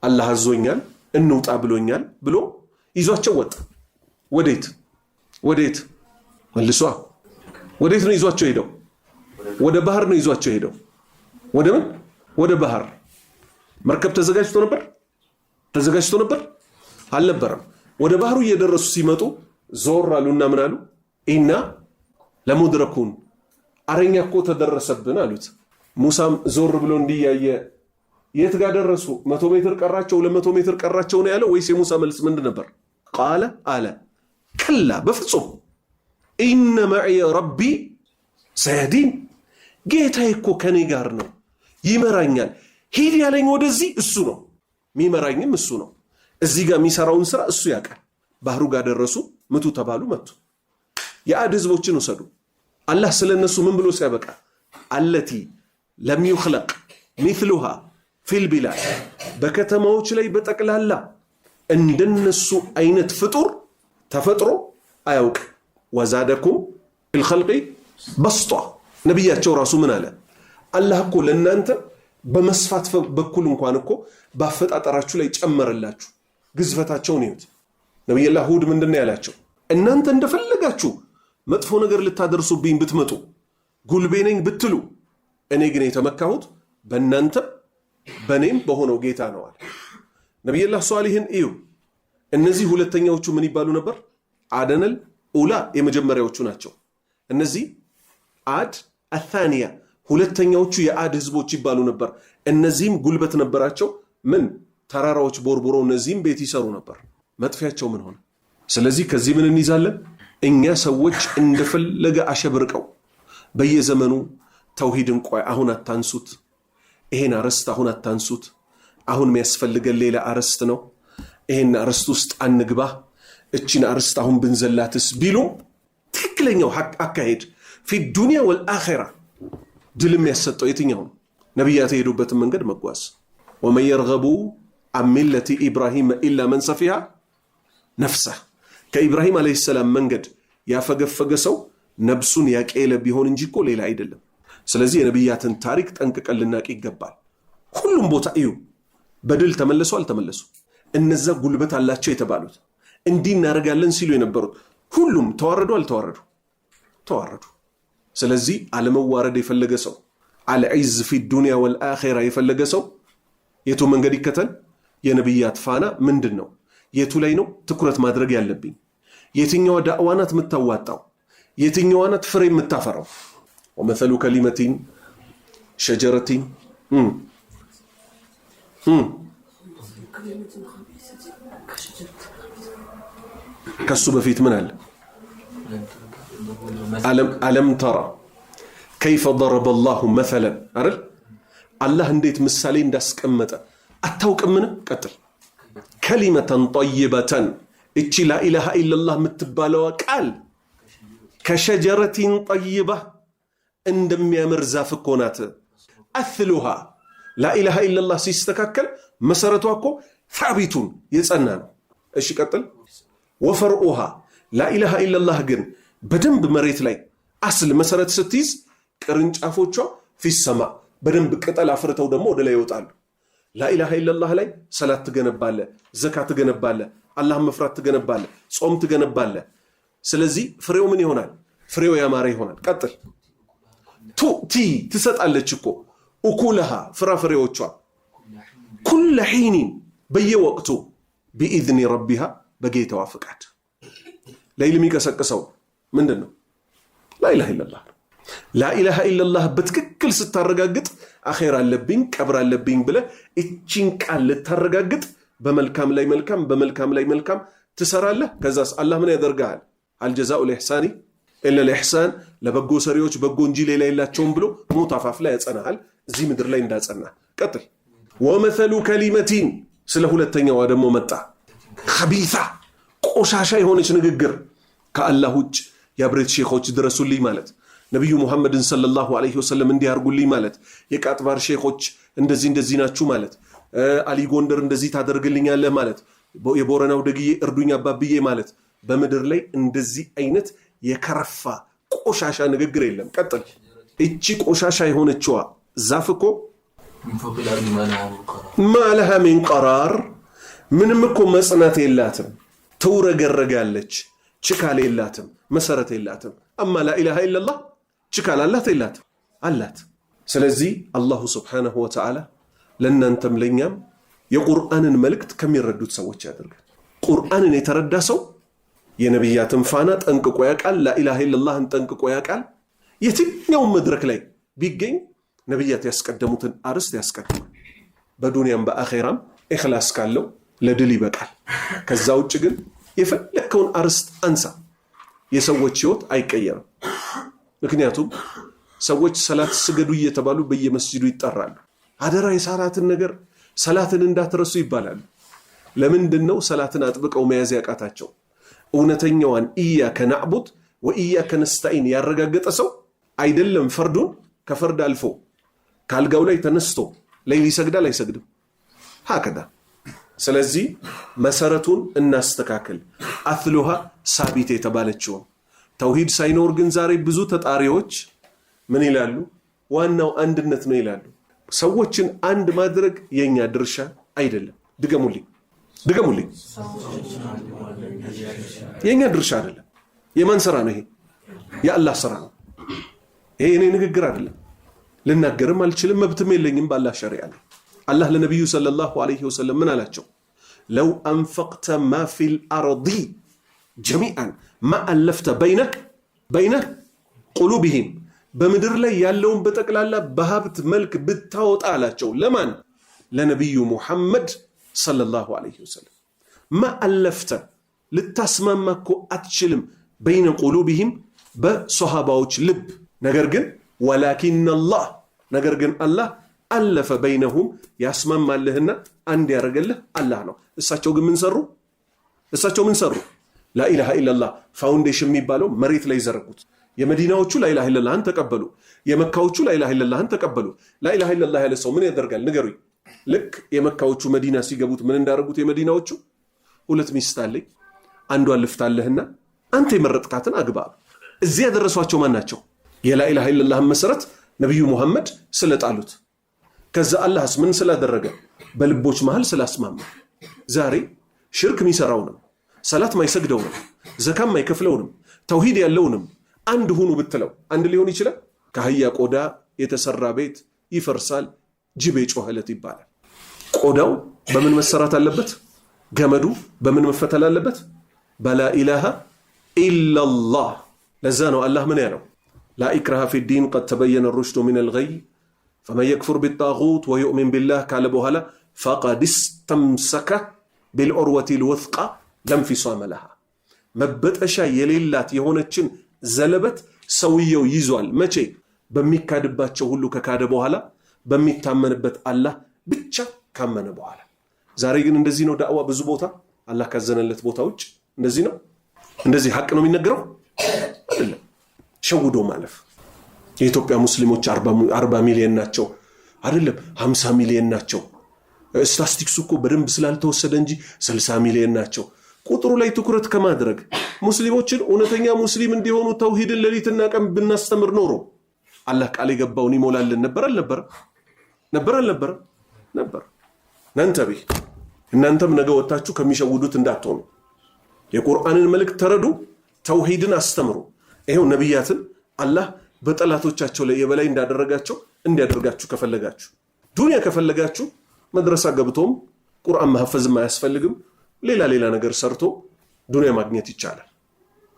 አላህ አዞኛል እንውጣ ብሎኛል ብሎ ይዟቸው ወጣ። ወዴት? ወዴት መልሷ ወዴት ነው ይዟቸው ሄደው ወደ ባህር ነው ይዟቸው ሄደው ወደ ምን ወደ ባህር መርከብ ተዘጋጅቶ ነበር አልነበረም ወደ ባህሩ እየደረሱ ሲመጡ ዞር አሉና ምን አሉ ኢና ለሙድረኩን አረኛ እኮ ተደረሰብን አሉት ሙሳም ዞር ብሎ እንዲያየ የት ጋር ደረሱ 100 ሜትር ቀራቸው 200 ሜትር ቀራቸው ነው ያለው ወይስ የሙሳ መልስ ምንድን ነበር ቃለ አለ ከላ በፍጹም ኢነ መዒ ረቢ ሰያዲን ጌታዬ እኮ ከኔ ጋር ነው ይመራኛል ሂድ ያለኝ ወደዚህ እሱ ነው ሚመራኝም እሱ ነው እዚህ ጋር የሚሰራውን ስራ እሱ ያውቃል ባህሩ ጋር ደረሱ ምቱ ተባሉ መቱ የአድ ህዝቦችን ወሰዱ አላህ ስለነሱ ምን ብሎ ሲያበቃ አለቲ ለም ይخلق مثلها في البلاد በከተማዎች ላይ በጠቅላላ እንደነሱ አይነት ፍጡር ተፈጥሮ አያውቅ ወዛደኩም الخلق بسطة ነብያቸው ራሱ ምን አለ አላህ እኮ ለእናንተ በመስፋት በኩል እንኳን እኮ ባፈጣጠራችሁ ላይ ጨመረላችሁ ግዝፈታቸውን ይሁት ነብዩላህ ሁድ ምንድነው ያላቸው እናንተ እንደፈለጋችሁ መጥፎ ነገር ልታደርሱብኝ ብትመጡ ጉልቤነኝ ብትሉ እኔ ግን የተመካሁት በእናንተ በኔም በሆነው ጌታ ነው አለ ነብዩላህ ሷሊህን እዩ እነዚህ ሁለተኛዎቹ ምን ይባሉ ነበር አደነል ኡላ የመጀመሪያዎቹ ናቸው እነዚህ አድ አታኒያ ሁለተኛዎቹ የአድ ህዝቦች ይባሉ ነበር እነዚህም ጉልበት ነበራቸው ምን ተራራዎች ቦርቦሮ እነዚህም ቤት ይሰሩ ነበር መጥፊያቸው ምን ሆነ ስለዚህ ከዚህ ምን እንይዛለን እኛ ሰዎች እንደፈለገ አሸብርቀው በየዘመኑ ተውሂድን ቆይ አሁን አታንሱት ይሄን አረስት አሁን አታንሱት አሁን የሚያስፈልገን ሌላ አረስት ነው ይሄን አረስት ውስጥ አንግባ እቺን አረስት አሁን ብንዘላትስ ቢሉ ትክክለኛው አካሄድ في الدنيا والآخرة ድልም ያሰጠው የትኛው ነብያት የሄዱበትን መንገድ መጓዝ ومن يرغب عن ملة إبراهيم إلا من سفيها نفسه ከኢብራሂም አለይሂ ሰላም መንገድ ያፈገፈገ ሰው ነብሱን ያቀለ ቢሆን እንጂ እኮ ሌላ አይደለም ስለዚህ የነብያትን ታሪክ ጠንቅቀን ልናቅ ይገባል ሁሉም ቦታ እዩ በድል ተመለሱ አልተመለሱ እነዛ ጉልበት አላቸው የተባሉት እንዲህ እናረጋለን ሲሉ የነበሩት ሁሉም ተዋረዱ አልተዋረዱ ተዋረዱ ስለዚህ አለመዋረድ የፈለገ ሰው አልዒዝ في الدنيا والآخرة የፈለገ ሰው የቱ መንገድ ይከተል የነብያት ፋና ምንድነው የቱ ላይ ነው ትኩረት ማድረግ ያለብኝ የትኛው ዳዕዋናት መታዋጣው የትኛው አናት ፍሬ መታፈራው ومثل كلمة شجرة ከሱ በፊት ምን አለ ألم ترى كيف ضرب الله مثلا أرل الله انديت مثالي እንዳስቀመጠ አታውቅምን ቀጥል كلمة طيبة اتش لا إله إلا الله متبالوا قال كشجرة طيبة اندم يامر زافكونات أثلها لا إله إلا الله سيستكاكل مسارتها اكو ثابتون يصنان ايش قتل وفرؤها لا إله إلا الله ግን በደንብ መሬት ላይ አስል መሰረት ስትይዝ ቅርንጫፎቿ في السماء በደንብ ቅጠል አፍርተው ደግሞ ወደ ላይ ይወጣሉ لا إله إلا الله ላይ ሰላት ትገነባለ ዘካት ትገነባለ አላህ መፍራት ትገነባለ ጾም ትገነባለ ስለዚህ ፍሬው ምን ይሆናል ፍሬው ያማረ ይሆናል ቀጥል ቱቲ ትሰጣለች እኮ እኩለها ፍራፍሬዎቿ كل حين በየወቅቱ بإذن ربها በጌታዋ ፍቃድ ለይልም ይቀሰቅሰው ምንድነው لا إله إلا الله لا إله إلا الله በትክክል ስታረጋግጥ አኺራ አለብኝ ቀብር አለብኝ ብለ እቺን ቃል ልታረጋግጥ በመልካም ላይ መልካም በመልካም ላይ መልካም ትሰራለህ ከዛስ አላህ ምን ያደርጋል አልጀዛኡ ለኢህሳኒ ኢላ ለኢህሳን ለበጎ ሰሪዎች በጎ እንጂ ሌላ የላቸውም ብሎ ሙታፋፍ ላይ ያጸናል እዚህ ምድር ላይ እንዳጸና ቀጥል ወመثل كلمة ስለ ሁለተኛው ደግሞ መጣ خبيثة ቆሻሻ የሆነች ንግግር ከአላህ ውጭ ያብሬት ሼኾች ድረሱልኝ ማለት ነብዩ ሙሐመድን ሰለላሁ ዐለይሂ ወሰለም እንዲያርጉልኝ ማለት የቃጥባር ሼኾች እንደዚህ ናችሁ ማለት አሊ ጎንደር እንደዚህ ታደርግልኛለህ ማለት የቦረናው ደግዬ እርዱኝ አባብዬ ማለት በመድር ላይ እንደዚህ አይነት የከረፋ ቆሻሻ ንግግር የለም ቀጥል እቺ ቆሻሻ የሆነችዋ ዛፍኮ ማለሃ من قرار ምንም እኮ መጽናት የላትም ተውረገረጋለች ችካል የላትም፣ መሰረት የላትም። አማ ላኢላሃ ኢላላህ ችካል አላት የላትም? አላት። ስለዚህ አላሁ ስብሓነሁ ወተዓላ ለእናንተም ለእኛም የቁርአንን መልእክት ከሚረዱት ሰዎች ያደርጋል። ቁርአንን የተረዳ ሰው የነቢያትን ፋና ጠንቅቆ ያውቃል፣ ላኢላሃ ኢላላህን ጠንቅቆ ያውቃል። የትኛውም መድረክ ላይ ቢገኝ ነቢያት ያስቀደሙትን አርስት ያስቀድማል። በዱንያም በአኼራም ኢኽላስ ካለው ለድል ይበቃል። ከዛ ውጭ ግን የፈለከውን አርስት አንሳ፣ የሰዎች ህይወት አይቀየርም። ምክንያቱም ሰዎች ሰላት ስገዱ እየተባሉ በየመስጂዱ ይጠራሉ። አደራ የሰላትን ነገር ሰላትን እንዳትረሱ ይባላሉ። ለምንድነው ሰላትን አጥብቀው መያዝ ያቃታቸው? እውነተኛዋን ኢያከ ነዕቡድ ወኢያከ ነስተዒን ያረጋገጠ ሰው አይደለም ፈርዱን ከፈርድ አልፎ ካልጋው ላይ ተነስቶ ሌሊት ይሰግዳል አይሰግድም? ሀከዳ። ስለዚህ መሰረቱን እናስተካክል። አትሉሃ ሳቢት የተባለችው ተውሂድ ሳይኖር ግን ዛሬ ብዙ ተጣሪዎች ምን ይላሉ? ዋናው አንድነት ነው ይላሉ። ሰዎችን አንድ ማድረግ የኛ ድርሻ አይደለም። ድገሙልኝ። የኛ ድርሻ አይደለም። የማን ስራ ነው ይሄ? የአላህ ስራ ነው። ይሄ እኔ ንግግር አይደለም። ልናገርም አልችልም፣ መብትም የለኝም። በአላህ ሸሪዓ ላይ አላህ ለነብዩ ሰለላሁ ዐለይሂ ወሰለም ምን አላቸው? ለው አንፈቅተ ማ ፊል አርዲ ጀሚዓን ማ አለፍተ በይነ ቁሉብሂም፣ በምድር ላይ ያለውን በጠቅላላ በሀብት መልክ ብታወጣ አላቸው። ለማን? ለነብዩ ሙሐመድ ሰለላሁ ዐለይሂ ወሰለም። ማ አለፍተ ልታስማማ እኮ አትችልም፣ በይነ ቁሉብሂም በሶሃባዎች ልብ። ነገር ግን ወላኪን አላህ አለፈ በይነሁም ያስማማልህና አንድ ያደረገልህ አላህ ነው። እሳቸው ግን ምን ሰሩ? ላኢላሃ ኢላላህ ፋውንዴሽን የሚባለው መሬት ላይ ዘረጉት። የመዲናዎቹ ላኢላሃ ኢላላህን ተቀበሉ፣ የመካዎቹ ላኢላሃ ኢላላህን ተቀበሉ። ላኢላሃ ኢላላህ ያለ ሰው ምን ያደርጋል ንገሩኝ? ልክ የመካዎቹ መዲና ሲገቡት ምን እንዳደረጉት የመዲናዎቹ? ሁለት ሚስት አለኝ አንዷን ልፍታለህና አንተ የመረጥካትን አግባ። እዚህ ያደረሷቸው ማን ናቸው? የላኢላሃ ኢላላህን መሰረት ነብዩ ሙሐመድ ስለጣሉት። ከዛ አላህስ ምን ስላደረገ? በልቦች መሃል ስላስማማ። ዛሬ ሽርክ የሚሰራውንም ሰላት ማይሰግደውንም ዘካም ማይከፍለውንም ተውሂድ ያለውንም አንድ ሁኑ ብትለው አንድ ሊሆን ይችላል? ከአህያ ቆዳ የተሰራ ቤት ይፈርሳል፣ ጅብ ጮኸለት ይባላል። ቆዳው በምን መሰራት አለበት? ገመዱ በምን መፈተል አለበት? በላኢላሃ ኢላላህ። ለዛ ነው አላህ ምን ያለው? ላ ኢክራሃ ፊዲን ቀድ ተበየነ ሩሽዱ ሚነል ገይ ፈመን የክፉር ቢጣጉት ወዩእሚን ቢላህ ካለ በኋላ ፈቀድ እስተምሰከ ቢልዑርወቲል ወስቃ ለንፊሷመ ለሃ፣ መበጠሻ የሌላት የሆነችን ዘለበት ሰውየው ይዟል። መቼ? በሚካድባቸው ሁሉ ከካደ በኋላ፣ በሚታመንበት አላህ ብቻ ካመነ በኋላ። ዛሬ ግን እንደዚህ ነው ዳዕዋ። ብዙ ቦታ አላህ ካዘነለት ቦታ ውጭ እንደዚህ ነው። እንደዚህ ሐቅ ነው የሚነገረው አይደለም። ሸውዶ ማለፍ። የኢትዮጵያ ሙስሊሞች 40 ሚሊዮን ናቸው አይደለም 50 ሚሊዮን ናቸው። ስታቲስቲክሱ እኮ በደንብ ስላልተወሰደ እንጂ 60 ሚሊዮን ናቸው። ቁጥሩ ላይ ትኩረት ከማድረግ ሙስሊሞችን እውነተኛ ሙስሊም እንዲሆኑ ተውሂድን ሌሊትና ቀን ብናስተምር ኖሮ አላህ ቃል የገባውን ይሞላልን ነበር አልነበረ? ነበር። ነንተቢ እናንተም ነገ ወጣችሁ ከሚሸውዱት እንዳትሆኑ። የቁርአንን መልእክት ተረዱ፣ ተውሂድን አስተምሩ። ይሄው ነብያትን አላህ በጠላቶቻቸው ላይ የበላይ እንዳደረጋቸው እንዲያደርጋችሁ ከፈለጋችሁ፣ ዱንያ ከፈለጋችሁ መድረሳ ገብቶም ቁርአን ማህፈዝም አያስፈልግም። ሌላ ነገር ሰርቶ ዱንያ ማግኘት ይቻላል።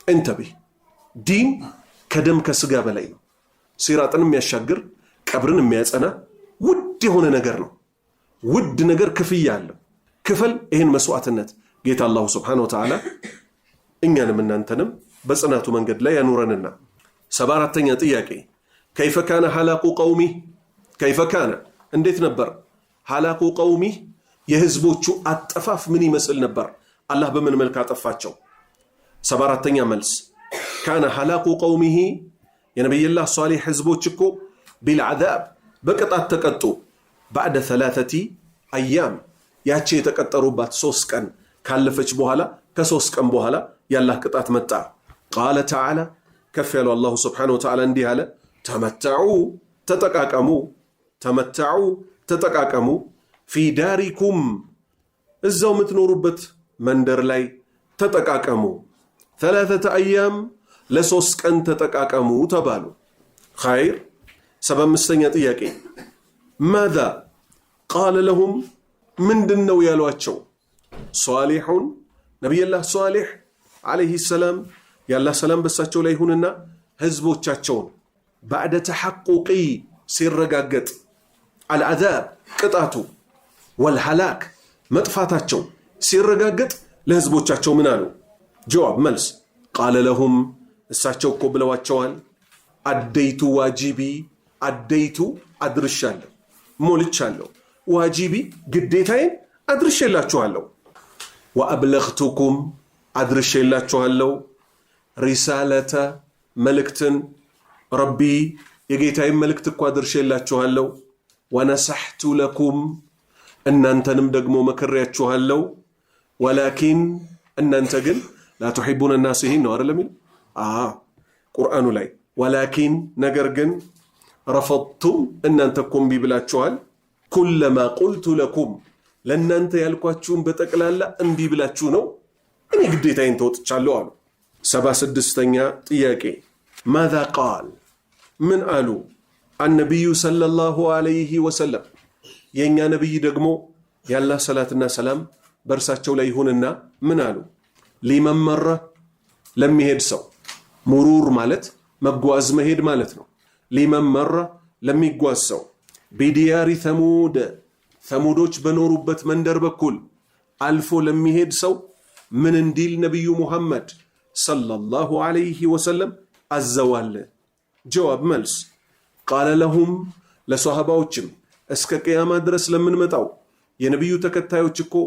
እንተቢ ዲን ከደም ከስጋ በላይ ነው። ሲራጥን የሚያሻግር ቀብርን የሚያጸና ውድ የሆነ ነገር ነው። ውድ ነገር ክፍያ አለው። ክፈል ይህን መስዋዕትነት። ጌታ አላሁ ስብሓነሁ ወተዓላ እኛንም እናንተንም በጽናቱ መንገድ ላይ ያኑረንና 74ኛ ጥያቄ ከይፈ ካነ ሐላቁ ቀውሚህ፣ ከይፈ ካነ እንዴት ነበር? ሐላቁ ቀውሚህ የህዝቦቹ አጠፋፍ ምን ይመስል ነበር? አላህ በምን መልክ አጠፋቸው? 74ኛ መልስ ካነ ሐላቁ ቀውሚህ የነቢይላህ ሷሊህ ህዝቦች እኮ ቢልዓዛብ በቅጣት ተቀጡ። ባዕደ 3 አያም ያቺ የተቀጠሩባት 3 ቀን ካለፈች በኋላ ከ3 ቀን በኋላ ያላህ ቅጣት መጣ። ቃለ ተዓላ ከፍ ያለው አላሁ ስብሓነሁ ወተዓላ እንዲህ አለ፣ ተጠቃቀሙ ፊ ዳሪኩም እዛው የምትኖሩበት መንደር ላይ ተጠቃቀሙ። ثلاثة أيام لسوس كنت تقاكمو تبالو خير سبب مستنيات إياكي ماذا قال لهم من دنو يالواتشو صالح نبي الله صالح عليه السلام يا الله سلام بساتشو ليهوننا هزبو تشاتشون بعد تحققي سير رقاقت العذاب قطعتو والحلاك مطفاتاتشو سير رقاقت لهزبو تشاتشو منالو جواب ملس قال لهم الساتشو كوبلواتشوال أديتو واجبي أديتو أدرشالو مولتشالو واجبي قديتين أدرشالاتشوالو وأبلغتكم أدرشالاتشوالو رسالة ملكتن ربي يجيتين ملكتكو أدرشالاتشوالو ونصحت لكم أن أنت نمدقمو مكرياتشوالو ولكن أن أنت قل لا تحبون الناس هين نوار لمن قرآن لاي ولكن نقرقن رفضتم أن أنتكم ببلاتشوال كلما قلت لكم لأن أنت يالكواتشون بتقلالا أن ببلاتشونو أني قديتين توتشالو عنه سبا سدستنيا تياكي ماذا قال من قالوا النبي صلى الله عليه وسلم ينيا نبي دقمو يالله صلاتنا سلام برساتشو ليهوننا من قالوا لمن مرة لم يهد سو مرور مالت مقواز مهد مالتنا لمن مرة لم يقواز سو بديار ثمود ثمودوش بنوروبت مندر بكل ألفو لم يهد سو من انديل نبي محمد صلى الله عليه وسلم الزوال جواب ملس قال لهم لصحاباوچم اسك قيامة درس لمن متاو ينبيو تكتايوچكو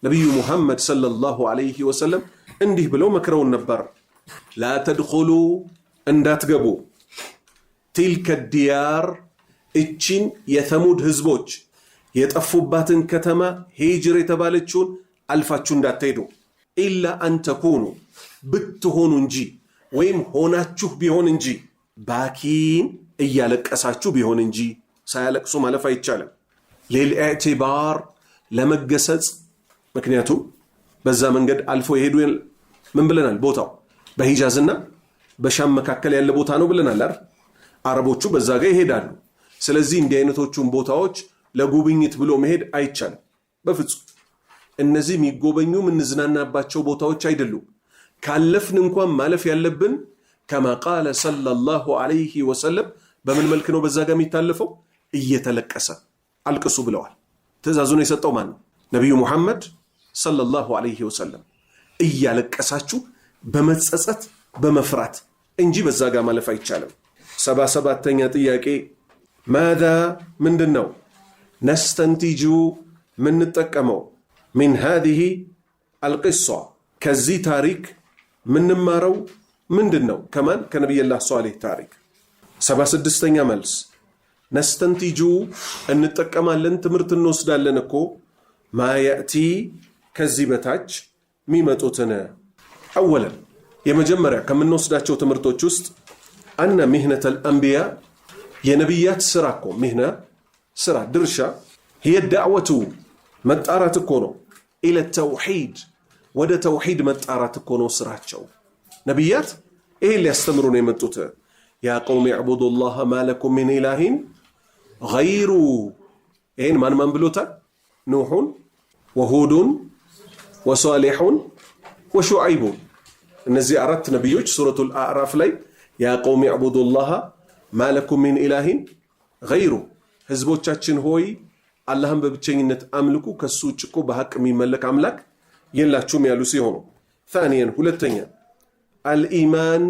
نبي محمد صلى الله عليه وسلم انديه بلو مكرون نبر لا تدخلوا اندات قبو تلك الديار اتشين يثمود هزبوج يتأفوباتن كتما هيجر يتبالتشون الفاتشون دات تيدو إلا أن تكونوا بتهون انجي ويم هوناتشوه بيهون انجي باكين إيالك أساتشو بيهون انجي سيالك سوما لفا يتشالم للاعتبار لمقسز مكنياتو بزا من قد ألفو يهدو من بلنا البوتاو بهيجازنا بشام مكاكل يالي بوتانو بلنا لر عربوچو بزاقا يهدانو سلزين دينتوچون بوتاوچ لقوبينيت بلو مهد አይቻል በፍጹም እነዚህ የሚጎበኙ ምን ዝናናባቸው ቦታዎች አይደሉም ካለፍን እንኳን ማለፍ ያለብን كما قال صلى الله عليه وسلم በምን መልክ ነው በዛጋ የሚታለፈው እየተለቀሰ አልቅሱ ብለዋል ትእዛዙን የሰጠው ማን ነው ነብዩ መሐመድ صلى الله عليه وسلم እያለቀሳችሁ በመጸጸት በመፍራት እንጂ በዛጋ ማለፍ አይቻልም 77ኛ ጥያቄ ماذا ምንድነው نستنتج من نتقمو من هذه القصة كزي تاريك من نمارو من دنو كمان كنبي الله صالح تاريك 76 ملس نستنتج أن نتقما لن تمرت النص دالنكو ما يأتي كزي بتاج ميمتوتنا أولا يمجمرة كم النص داتشو تمرتو جست أن مهنة الأنبياء ينبيات سراكو مهنة سرا درشا هي الدعوة متأرة كونو إلى التوحيد ودا توحيد متأرة كونو سراتشو نبيات إيه اللي يستمرون يمتوته يا قوم اعبدوا الله ما لكم من إله غيره إيه من بلوتا نوح وهود وصالح وشعيب النزي أردت نبيوش سورة الأعراف لي يا قوم اعبدوا الله ما لكم من إله غيره ህዝቦቻችን ሆይ አላህን በብቸኝነት አምልኩ ከሱ ውጭ እኮ በሐቅ የሚመለክ አምላክ የላችሁም ያሉ ሲሆኑ ثانيا ሁለተኛ الإيمان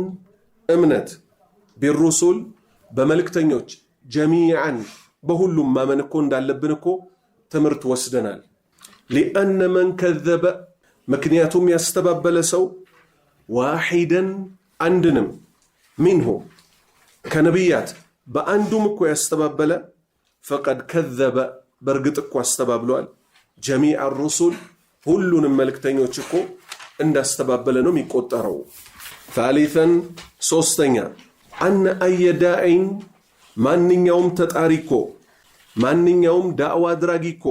እምነት بالرسل በመልእክተኞች جميعا በሁሉም ማመን እኮ እንዳለብን እኮ ትምህርት ወስደናል لأن من كذب ምክንያቱም ያስተባበለ ሰው واحدا አንድንም منه ከነቢያት በአንዱም እኮ ያስተባበለ فقد كذب برغتكو استبابلوال جميع الرسل كلهم ملكتኞች እኮ እንዳስተባበለ ነው የሚቆጠረው ثالثا ሶስተኛ ان اي داع ማንኛውም ተጣሪኮ ማንኛውም ዳዕዋ አድራጊኮ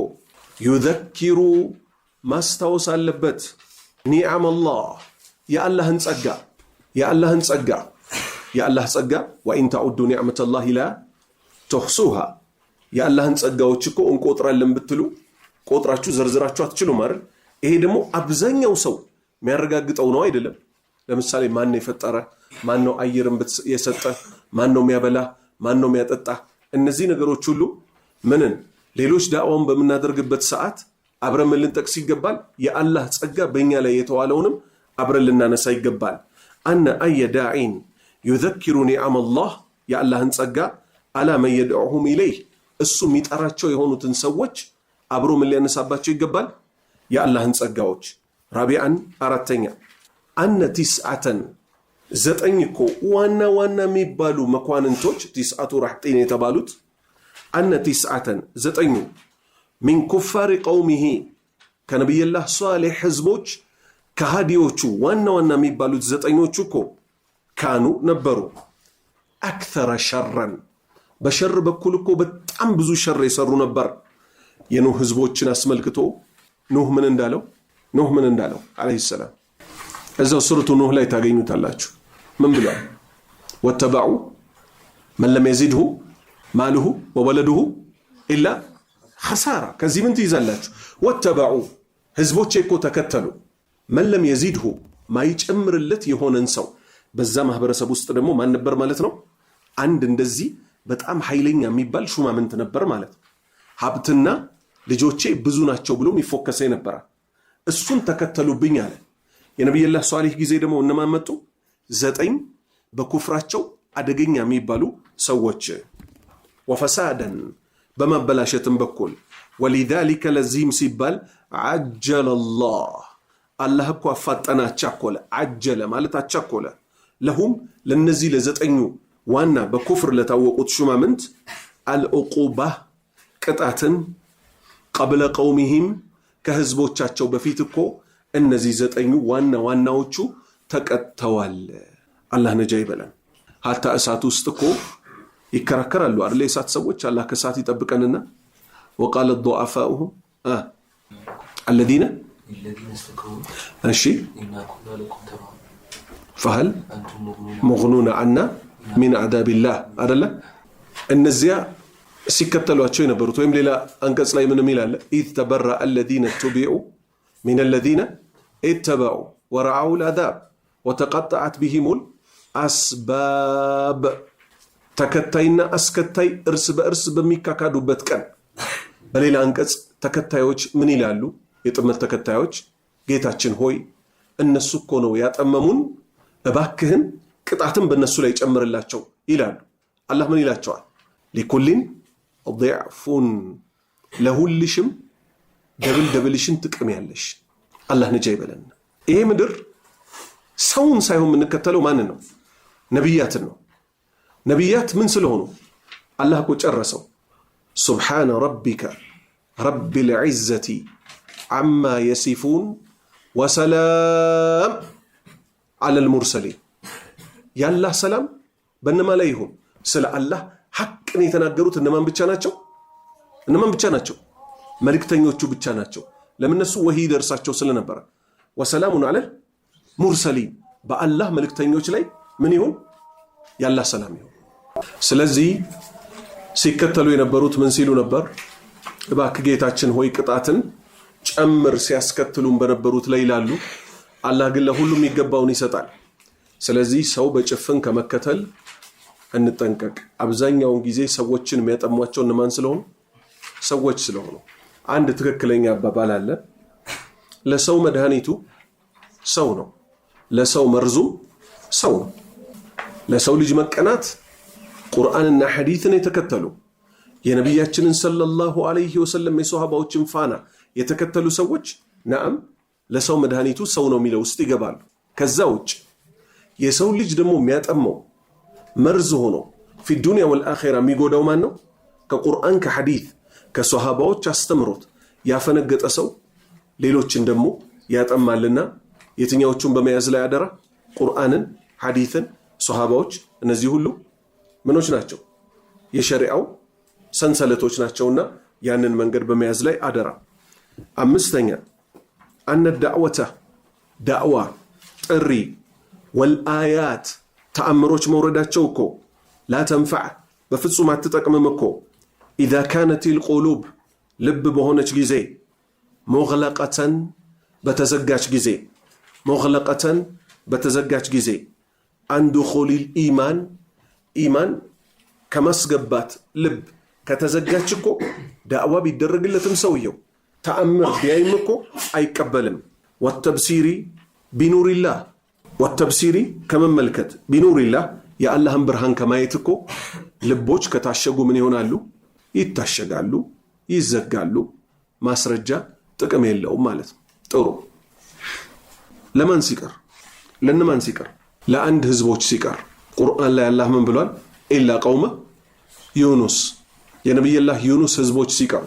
يذكر ማስታወስ አለበት ኒዓም الله የአላህን ጸጋ የአላህን ጸጋ የአላህ ጸጋ ወኢን ተዑዱ ኒዕመተላሂ ላ ተሕሱሃ የአላህን ጸጋዎች እኮ እንቆጥራለን ብትሉ ቆጥራችሁ ዘርዝራችሁ አትችሉም አይደል? ይሄ ደግሞ አብዛኛው ሰው የሚያረጋግጠው ነው አይደለም? ለምሳሌ ማን ነው የፈጠረ? ማን ነው አየርን የሰጠ? ማን ነው የሚያበላ? ማን ነው የሚያጠጣ? እነዚህ ነገሮች ሁሉ ምንን ሌሎች ዳዕዋውን በምናደርግበት ሰዓት አብረን ልንጠቅስ ይገባል። የአላህ ጸጋ በእኛ ላይ የተዋለውንም አብረን ልናነሳ ይገባል። አነ አየ ዳዒን ዩዘኪሩ ኒዓመላህ የአላህን ጸጋ አላ መን የድዑሁም ኢለይህ እሱ የሚጠራቸው የሆኑትን ሰዎች አብሮ ምን ሊያነሳባቸው ይገባል? የአላህን ጸጋዎች። ራቢዓን አራተኛ አነ ቲስዓተን ዘጠኝ እኮ ዋና ዋና የሚባሉ መኳንንቶች ቲስዓቱ ራሕጢን የተባሉት አነ ቲስዓተን ዘጠኙ ሚን ኩፋሪ ቀውሚሂ ከነቢይላህ ሷሊሕ ህዝቦች ከሃዲዎቹ ዋና ዋና የሚባሉት ዘጠኞቹ እኮ ካኑ ነበሩ አክተረ ሸረን በሸር በኩል እኮ በጣም ብዙ ሸር የሰሩ ነበር። የኑህ ህዝቦችን አስመልክቶ ኑህ ምን እንዳለው አለይሂ ሰላም እዛው ሱረቱ ኑህ ላይ ታገኙታላችሁ። ምን ብሏል? ወተበዑ መን ለም የዚድሁ ማሉሁ ወወለዱሁ ኢላ ኸሳራ። ከዚህ ምን ትይዛላችሁ? ወተበዑ ህዝቦቼ እኮ ተከተሉ መን ለም የዚድሁ ማይጨምርለት የሆነን ሰው። በዛ ማህበረሰብ ውስጥ ደግሞ ማን ነበር ማለት ነው? አንድ እንደዚህ በጣም ኃይለኛ የሚባል ሹማምንት ነበር ማለት ነው። ሀብትና ልጆቼ ብዙ ናቸው ብሎም ይፎከሰ ነበር። እሱን ተከተሉብኝ አለ። የነቢይላህ ሷሊህ ጊዜ ደግሞ እነማን መጡ? ዘጠኝ በኩፍራቸው አደገኛ የሚባሉ ሰዎች ወፈሳደን በማበላሸትም በኩል ወሊዛሊከ ለዚህም ሲባል አጀለላህ አላህ እኮ አፋጠና አቻኮለ። አጀለ ማለት አቻኮለ ለሁም ለነዚህ ለዘጠኙ ዋና በኩፍር ለታወቁት ሹማምንት አልዑቁባህ ቅጣትን ቀብለ ቀውሚሂም ከህዝቦቻቸው በፊት እኮ እነዚህ ዘጠኙ ዋና ዋናዎቹ ተቀጥተዋል። አላህ ነጃ ይበለን። ሀታ እሳት ውስጥ እኮ ይከራከራሉ አይደል? የእሳት ሰዎች አላህ ከእሳት ይጠብቀንና ወቃለ ዱዓፋኡሁም الذين እሺ فهل مغنون عنا من عذاب الله አይደለ? እነዚያ ሲከተሏቸው የነበሩት ወይም ሌላ አንቀጽ ላይ ምን ይላል? إذ تبرأ الذين اتبعوا من الذين اتبعوا ورعوا العذاب وتقطعت بهم الأسباب ተከታይና አስከታይ እርስ በእርስ በሚካካዱበት ቀን በሌላ አንቀጽ ተከታዮች ምን ይላሉ? የጥመት ተከታዮች ጌታችን ሆይ እነሱ እኮ ነው ያጠመሙን፣ እባክህን ቅጣትን በእነሱ ላይ ጨምርላቸው ይላሉ። አላህ ምን ይላቸዋል? ሊኩሊን ضعፉን ለሁልሽም ደብልሽን ጥቅም ያለሽ። አላህ ነጃ ይበለን። ይሄ ምድር ሰውን ሳይሆን የምንከተለው ማንን ነው? ነቢያትን ነው። ነቢያት ምን ስለሆኑ አላህ እኮ ጨረሰው። ሱብሓነ ረቢከ ረቢል ዒዘቲ ዓማ የሲፉን ወሰላም ዐለል ሙርሰሊን። የአላህ ሰላም በእነማ ላይ ይሁን። ስለ አላህ ሐቅን የተናገሩት እነማን ብቻ ናቸው? መልእክተኞቹ ብቻ ናቸው። ለምነሱ ወህይ ደርሳቸው ስለነበረ ወሰላሙን ዐለል ሙርሰሊን በአላህ መልእክተኞች ላይ ምን ይሁን? የአላህ ሰላም ይሁን። ስለዚህ ሲከተሉ የነበሩት ምን ሲሉ ነበር? እባክህ ጌታችን ሆይ ቅጣትን ጨምር ሲያስከትሉም በነበሩት ላይ ይላሉ። አላህ ግን ለሁሉም ይገባውን ይሰጣል። ስለዚህ ሰው በጭፍን ከመከተል እንጠንቀቅ። አብዛኛውን ጊዜ ሰዎችን የሚያጠሟቸው እነማን ስለሆኑ? ሰዎች ስለሆኑ። አንድ ትክክለኛ አባባል አለ። ለሰው መድኃኒቱ ሰው ነው፣ ለሰው መርዙም ሰው ነው። ለሰው ልጅ መቀናት ቁርአንና ሐዲትን የተከተሉ የነቢያችንን ሰለላሁ ዐለይሂ ወሰለም የሶሃባዎችን ፋና የተከተሉ ሰዎች ናም ለሰው መድኃኒቱ ሰው ነው የሚለው ውስጥ ይገባሉ። ከዛ ውጭ የሰው ልጅ ደግሞ የሚያጠመው መርዝ ሆኖ ፊ ዱንያ ወልአኺራ የሚጎዳው ማን ነው? ከቁርአን ከሐዲት ከሶሃባዎች አስተምሮት ያፈነገጠ ሰው ሌሎችን ደግሞ ያጠማልና የትኛዎቹን በመያዝ ላይ አደራ? ቁርአንን፣ ሐዲትን፣ ሶሃባዎች። እነዚህ ሁሉ ምኖች ናቸው? የሸሪዓው ሰንሰለቶች ናቸውና ያንን መንገድ በመያዝ ላይ አደራ። አምስተኛ አነ ዳዕወተ ዳዕዋ ጥሪ ወልአያት ተአምሮች መውረዳቸው እኮ ላ ተንፈዕ በፍጹም አትጠቅምም እኮ ኢዛ ካነት ልቁሉብ ልብ በሆነች ጊዜ ሙግለቀተን በተዘጋች ጊዜ ሙግለቀተን በተዘጋች ጊዜ አን ዱኹሊል ኢማን ከማስገባት ልብ ከተዘጋች እኮ ዳዕዋ ቢደረግለትም ሰውየው ተአምር ቢያይም እኮ አይቀበልም። ወተብሲሪ ከመመልከት ቢኑሪላህ የአላህን ብርሃን ከማየት እኮ ልቦች ከታሸጉ ምን ይሆናሉ? ይታሸጋሉ፣ ይዘጋሉ። ማስረጃ ጥቅም የለውም ማለት ነው። ጥሩ ለማን ሲቀር? ለነማን ሲቀር? ለአንድ ህዝቦች ሲቀር። ቁርአን ላይ አላህ ምን ብሏል? ኢላ ቀውመ ዩኑስ የነብዩላህ ዩኑስ ህዝቦች ሲቀር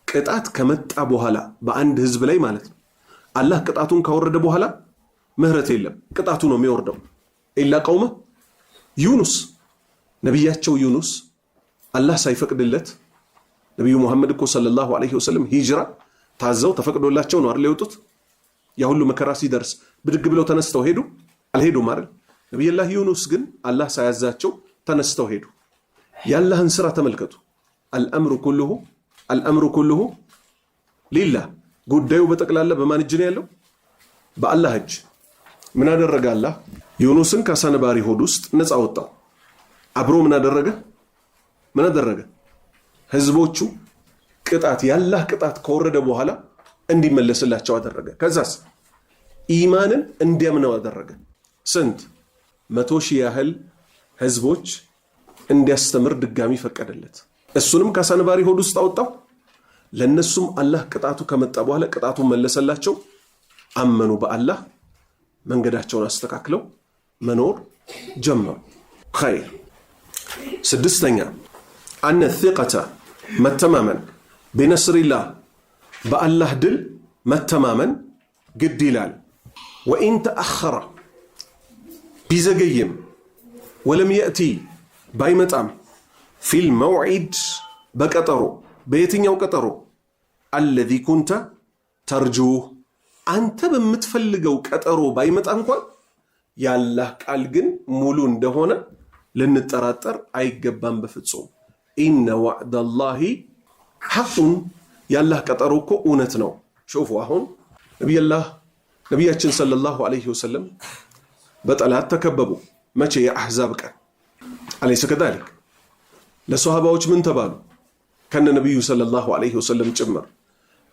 ቅጣት ከመጣ በኋላ በአንድ ህዝብ ላይ ማለት ነው። አላህ ቅጣቱን ካወረደ በኋላ ምህረት የለም፣ ቅጣቱ ነው የሚወርደው። ኢላ ቀውመ ዩኑስ ነብያቸው ዩኑስ አላህ ሳይፈቅድለት ነብዩ መሐመድ እኮ ሰለላሁ ዐለይሂ ወሰለም ሂጅራ ታዘው ተፈቅዶላቸው ነው አይደል የወጡት። ያ ሁሉ መከራ ሲደርስ ብድግ ብለው ተነስተው ሄዱ? አልሄዱም አይደል? ነብዩላህ ዩኑስ ግን አላህ ሳያዛቸው ተነስተው ሄዱ። የአላህን ስራ ተመልከቱ። አልአምሩ ኩሉሁ ሊላህ ጉዳዩ በጠቅላላ በማን እጅ ነው ያለው? በአላህ እጅ። ምን አደረገ አላህ? ዩኑስን ከአሳነባሪ ሆድ ውስጥ ነፃ ወጣው። አብሮ ምን አደረገ? ህዝቦቹ ቅጣት የአላህ ቅጣት ከወረደ በኋላ እንዲመለስላቸው አደረገ። ከዛስ ኢማንን እንዲያምነው አደረገ። ስንት 100,000 ያህል ህዝቦች እንዲያስተምር ድጋሚ ፈቀደለት። እሱንም ከአሳነባሪ ሆድ ውስጥ አወጣው። ለነሱም አላህ ቅጣቱ ከመጣ በኋላ ቅጣቱን መለሰላቸው። አመኑ በአላህ መንገዳቸውን አስተካክለው መኖር ጀመሩ። ኸይር። 6ኛ አነ ثقة መተማመን ቢነስሪላህ በአላህ ድል መተማመን ግድ ይላል። ወኢን ተአኸረ ቢዘገይም ወለም የእቲ ባይመጣም ፊል መውዒድ በቀጠሮ በየትኛው ቀጠሮ አለዚ ኩንተ ተርጁህ አንተ በምትፈልገው ቀጠሮ ባይመጣ እንኳን ያላህ ቃል ግን ሙሉ እንደሆነ ልንጠራጠር አይገባም በፍጹም። ኢነ ወዕደላሂ ሐቁን ያላህ ቀጠሮ እኮ እውነት ነው። ሹፉ አሁን ነቢያችን ሰለላሁ ዐለይሂ ወሰለም በጠላት ተከበቡ። መቼ? የአሕዛብ ቀን አለይሰ ከዛሊክ። ለሶሃባዎች ምን ተባሉ? ከነ ነቢዩ ሰለላሁ ዐለይሂ ወሰለም ጭምር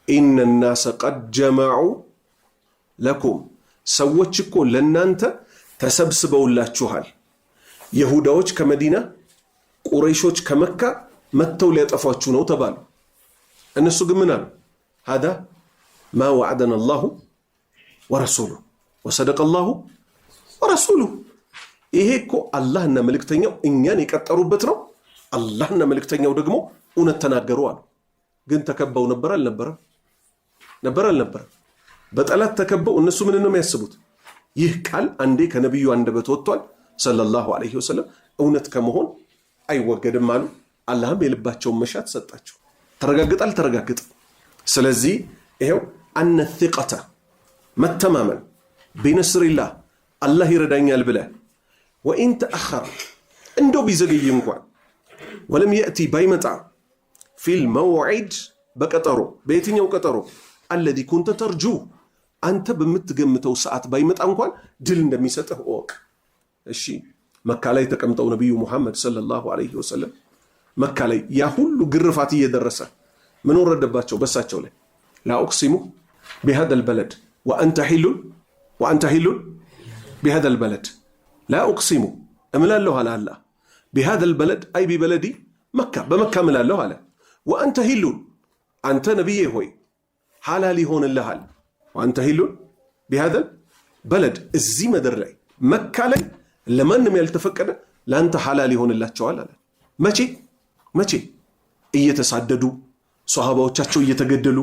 ኢነ ናሰ ቀድ ጀመዑ ለኩም ሰዎች እኮ ለናንተ ተሰብስበውላችኋል። ይሁዳዎች ከመዲና ቁረይሾች ከመካ መተው ሊያጠፏችሁ ነው ተባሉ። እነሱ ግን ምን አሉ? هذا ما وعدنا الله ورسوله وصدق الله ورسوله። ይሄ እኮ አላህና መልእክተኛው እኛን የቀጠሩበት ነው። አላህና መልእክተኛው ደግሞ እውነት ተናገሩ አሉ። ግን ተከበው ነበር አልነበረም? በጠላት ተከበው እነሱ ምን ነው የሚያስቡት? ይህ ቃል አንዴ ከነብዩ አንደበት ወጥቷል ሰለላሁ ዐለይሂ ወሰለም እውነት ከመሆን አይወገድም አሉ። አላህም የልባቸውን መሻት ሰጣቸው። ተረጋግጥ። ስለዚህ ይሄው አነ ثقة መተማመን ቢነስሪላህ አላህ ይረዳኛል ብለህ ወኢን ተአኸረ እንደው ቢዘገይ እንኳን ወለም የእቲ ባይመጣ ፊል መውዒድ በቀጠሮ በየትኛው ቀጠሮ አለዚ ኩንተ ተርጁ አንተ በምትገምተው ሰዓት ባይመጣ እንኳን ድል እንደሚሰጥህ እወቅ። እሺ መካ ላይ ተቀምጠው ነብዩ ሙሐመድ ሰለላሁ ዐለይሂ ወሰለም መካ ላይ ያ ሁሉ ግርፋት እየደረሰ ምን ወረደባቸው? በሳቸው ላይ ላ ኡቅሲሙ بهذا البلد وأنت حل بهذا البلد لا أقسم أملالله على الله بهذا البلد أي ببلدي مكة بمكة أملالله على وأنت حل أنت نبي هوي حلالي هون اللهال وأنت حل بهذا البلد الزي مدر لي مكة لي لمن نم يلتفكنا لأنت حلالي هون الله تعالى ماشي እየተሳደዱ ሷሃባዎቻቸው እየተገደሉ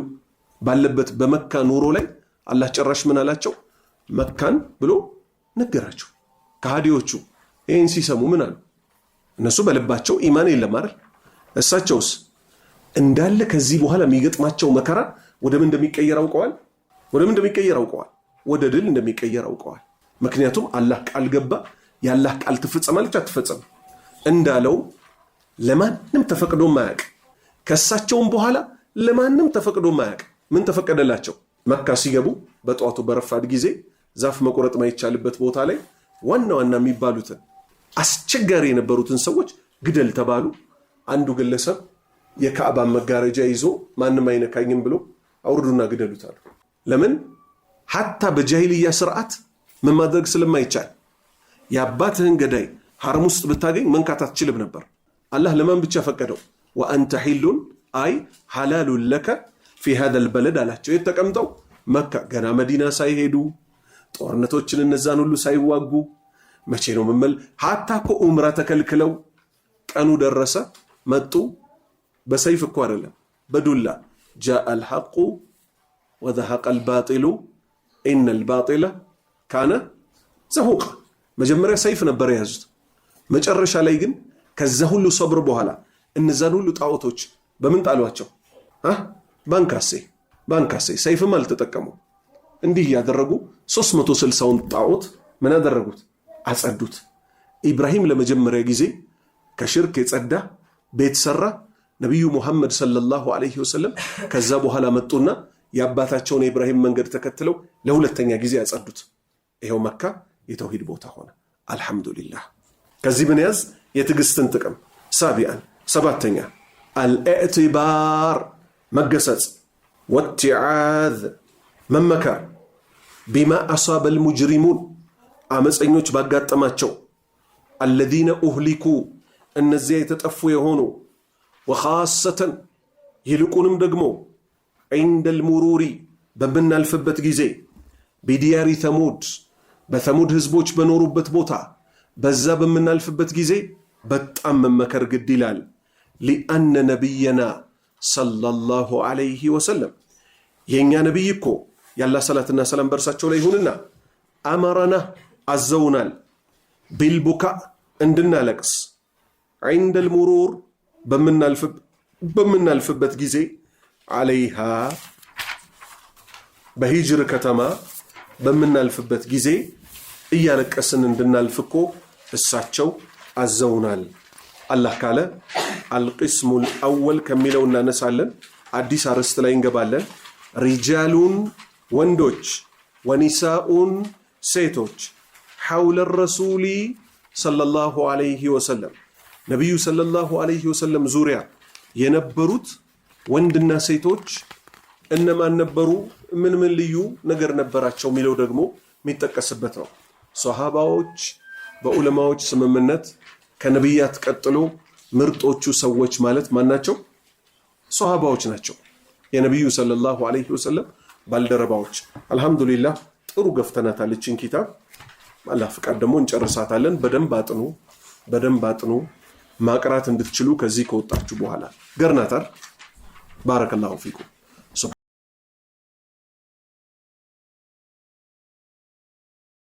ባለበት በመካ ኑሮ ላይ አላህ ጭራሽ ምን አላቸው? መካን ብሎ ነገራቸው። ከሃዲዎቹ ይሄን ሲሰሙ ምን አሉ? እነሱ በልባቸው ኢማን የለም አይደል? እሳቸውስ እንዳለ ከዚህ በኋላ የሚገጥማቸው መከራ ወደ ምን እንደሚቀየር አውቀዋል። ወደ ድል እንደሚቀየር አውቀዋል። ምክንያቱም አላህ ቃል ገባ ያላህ ቃል ትፈጸማለች አትፈጸም እንዳለው ለማንም ተፈቅዶ ማያቅ ከሳቸውም በኋላ ለማንም ተፈቅዶ ማያቅ ምን ተፈቀደላቸው መካ ሲገቡ በጧቱ በረፋድ ጊዜ ዛፍ መቆረጥ ማይቻልበት ቦታ ላይ ዋና የሚባሉትን አስቸጋሪ የነበሩትን ሰዎች ግደል ተባሉ አንዱ ግለሰብ የካዕባ መጋረጃ ይዞ ማንንም አይነካኝም ብሎ አውርዱና ግደሉታል ለምን hatta በጃሂልያ ስርዓት ምን ማድረግ ስለማይቻል ያባትህን ገዳይ ሐረም ውስጥ ብታገኝ መንካት አትችልም ነበር አላህ ለማን ብቻ ፈቀደው ወአንተ ሒሉን አይ ሐላሉን ለከ في هذا البلد አላቸው የተቀምጠው መካ ገና መዲና ሳይሄዱ ጦርነቶችን እነዛን ሁሉ ሳይዋጉ መቼ ነው መመል hatta ኮ ዑምራ ተከልክለው ቀኑ ደረሰ መጡ በሰይፍ እኮ አይደለም በዱላ جاء الحق وذهق الباطل ان الباطل كان زهوقا መጀመሪያ ሰይፍ ነበር ያዙት መጨረሻ ላይ ግን ከዛ ሁሉ ሰብር በኋላ እነዛን ሁሉ ጣዖቶች በምን ጣሏቸው ባንካሴ ሰይፍም አልተጠቀሙ እንዲህ ያደረጉ 360ውን ጣዖት ምን አደረጉት አጸዱት ኢብራሂም ለመጀመሪያ ጊዜ ከሽርክ የጸዳ ቤት ሰራ ነብዩ መሐመድ ሰለላሁ ዐለይሂ ወሰለም ከዛ በኋላ መጡና ያባታቸውን ኢብራሂም መንገድ ተከትለው ለሁለተኛ ጊዜ ያጸዱት ይሄው መካ የተውሂድ ቦታ ሆነ አልহামዱሊላህ ከዚህ ምን ያዝ የትግስትን ጥቅም ሳቢአን ሰባተኛ አልኢዕቲባር መገሰጽ ወትዓዝ መመከር بما أصاب المجرمون አመፀኞች ባጋጠማቸው الذين أهلكوا እነዚያ የተጠፉ የሆኑ وخاصة ይልቁንም ደግሞ عند المرور በምናልፍበት ጊዜ بديار ثمود በثمود ህዝቦች በኖሩበት ቦታ በዛ በምናልፍበት ጊዜ በጣም መመከር ግድ ይላል لأن نبينا صلى الله عليه وسلم የኛ ነብይ እኮ ያላ ሰላትና ሰላም በርሳቸው ላይ ይሁንና አመረና አዘውናል ቢልቡካ እንድናለቅስ عند المرور በምናልፍበት ጊዜ عليها በሂጅር ከተማ በምናልፍበት ጊዜ እያለቀስን እንድናልፍኮ እሳቸው አዘውናል አላህ ካለ القسم الأول ከሚለው እናነሳለን አዲስ አርዕስት ላይ እንገባለን ሪጃሉን ወንዶች ወኒሳኡን ሴቶች حول الرسول صلى الله عليه وسلم ነብዩ ሰለላሁ ዐለይሂ ወሰለም ዙሪያ የነበሩት ወንድና ሴቶች እነማን ነበሩ ምን ልዩ ነገር ነበራቸው ሚለው ደግሞ የሚጠቀስበት ነው ሷሃባዎች በዑለማዎች ስምምነት ከነብያት ቀጥሎ ምርጦቹ ሰዎች ማለት ማናቸው ሷሃባዎች ናቸው የነብዩ ሰለላሁ ዐለይሂ ወሰለም ባልደረባዎች አልহামዱሊላህ ጥሩ ገፍተናታል እቺን ኪታብ አላህ ፍቃድ ደግሞ እንጨርሳታለን በደንብ አጥኑ ማቅራት እንድትችሉ ከዚህ ከወጣችሁ በኋላ ገርናታር ባረከላሁ ፊኩም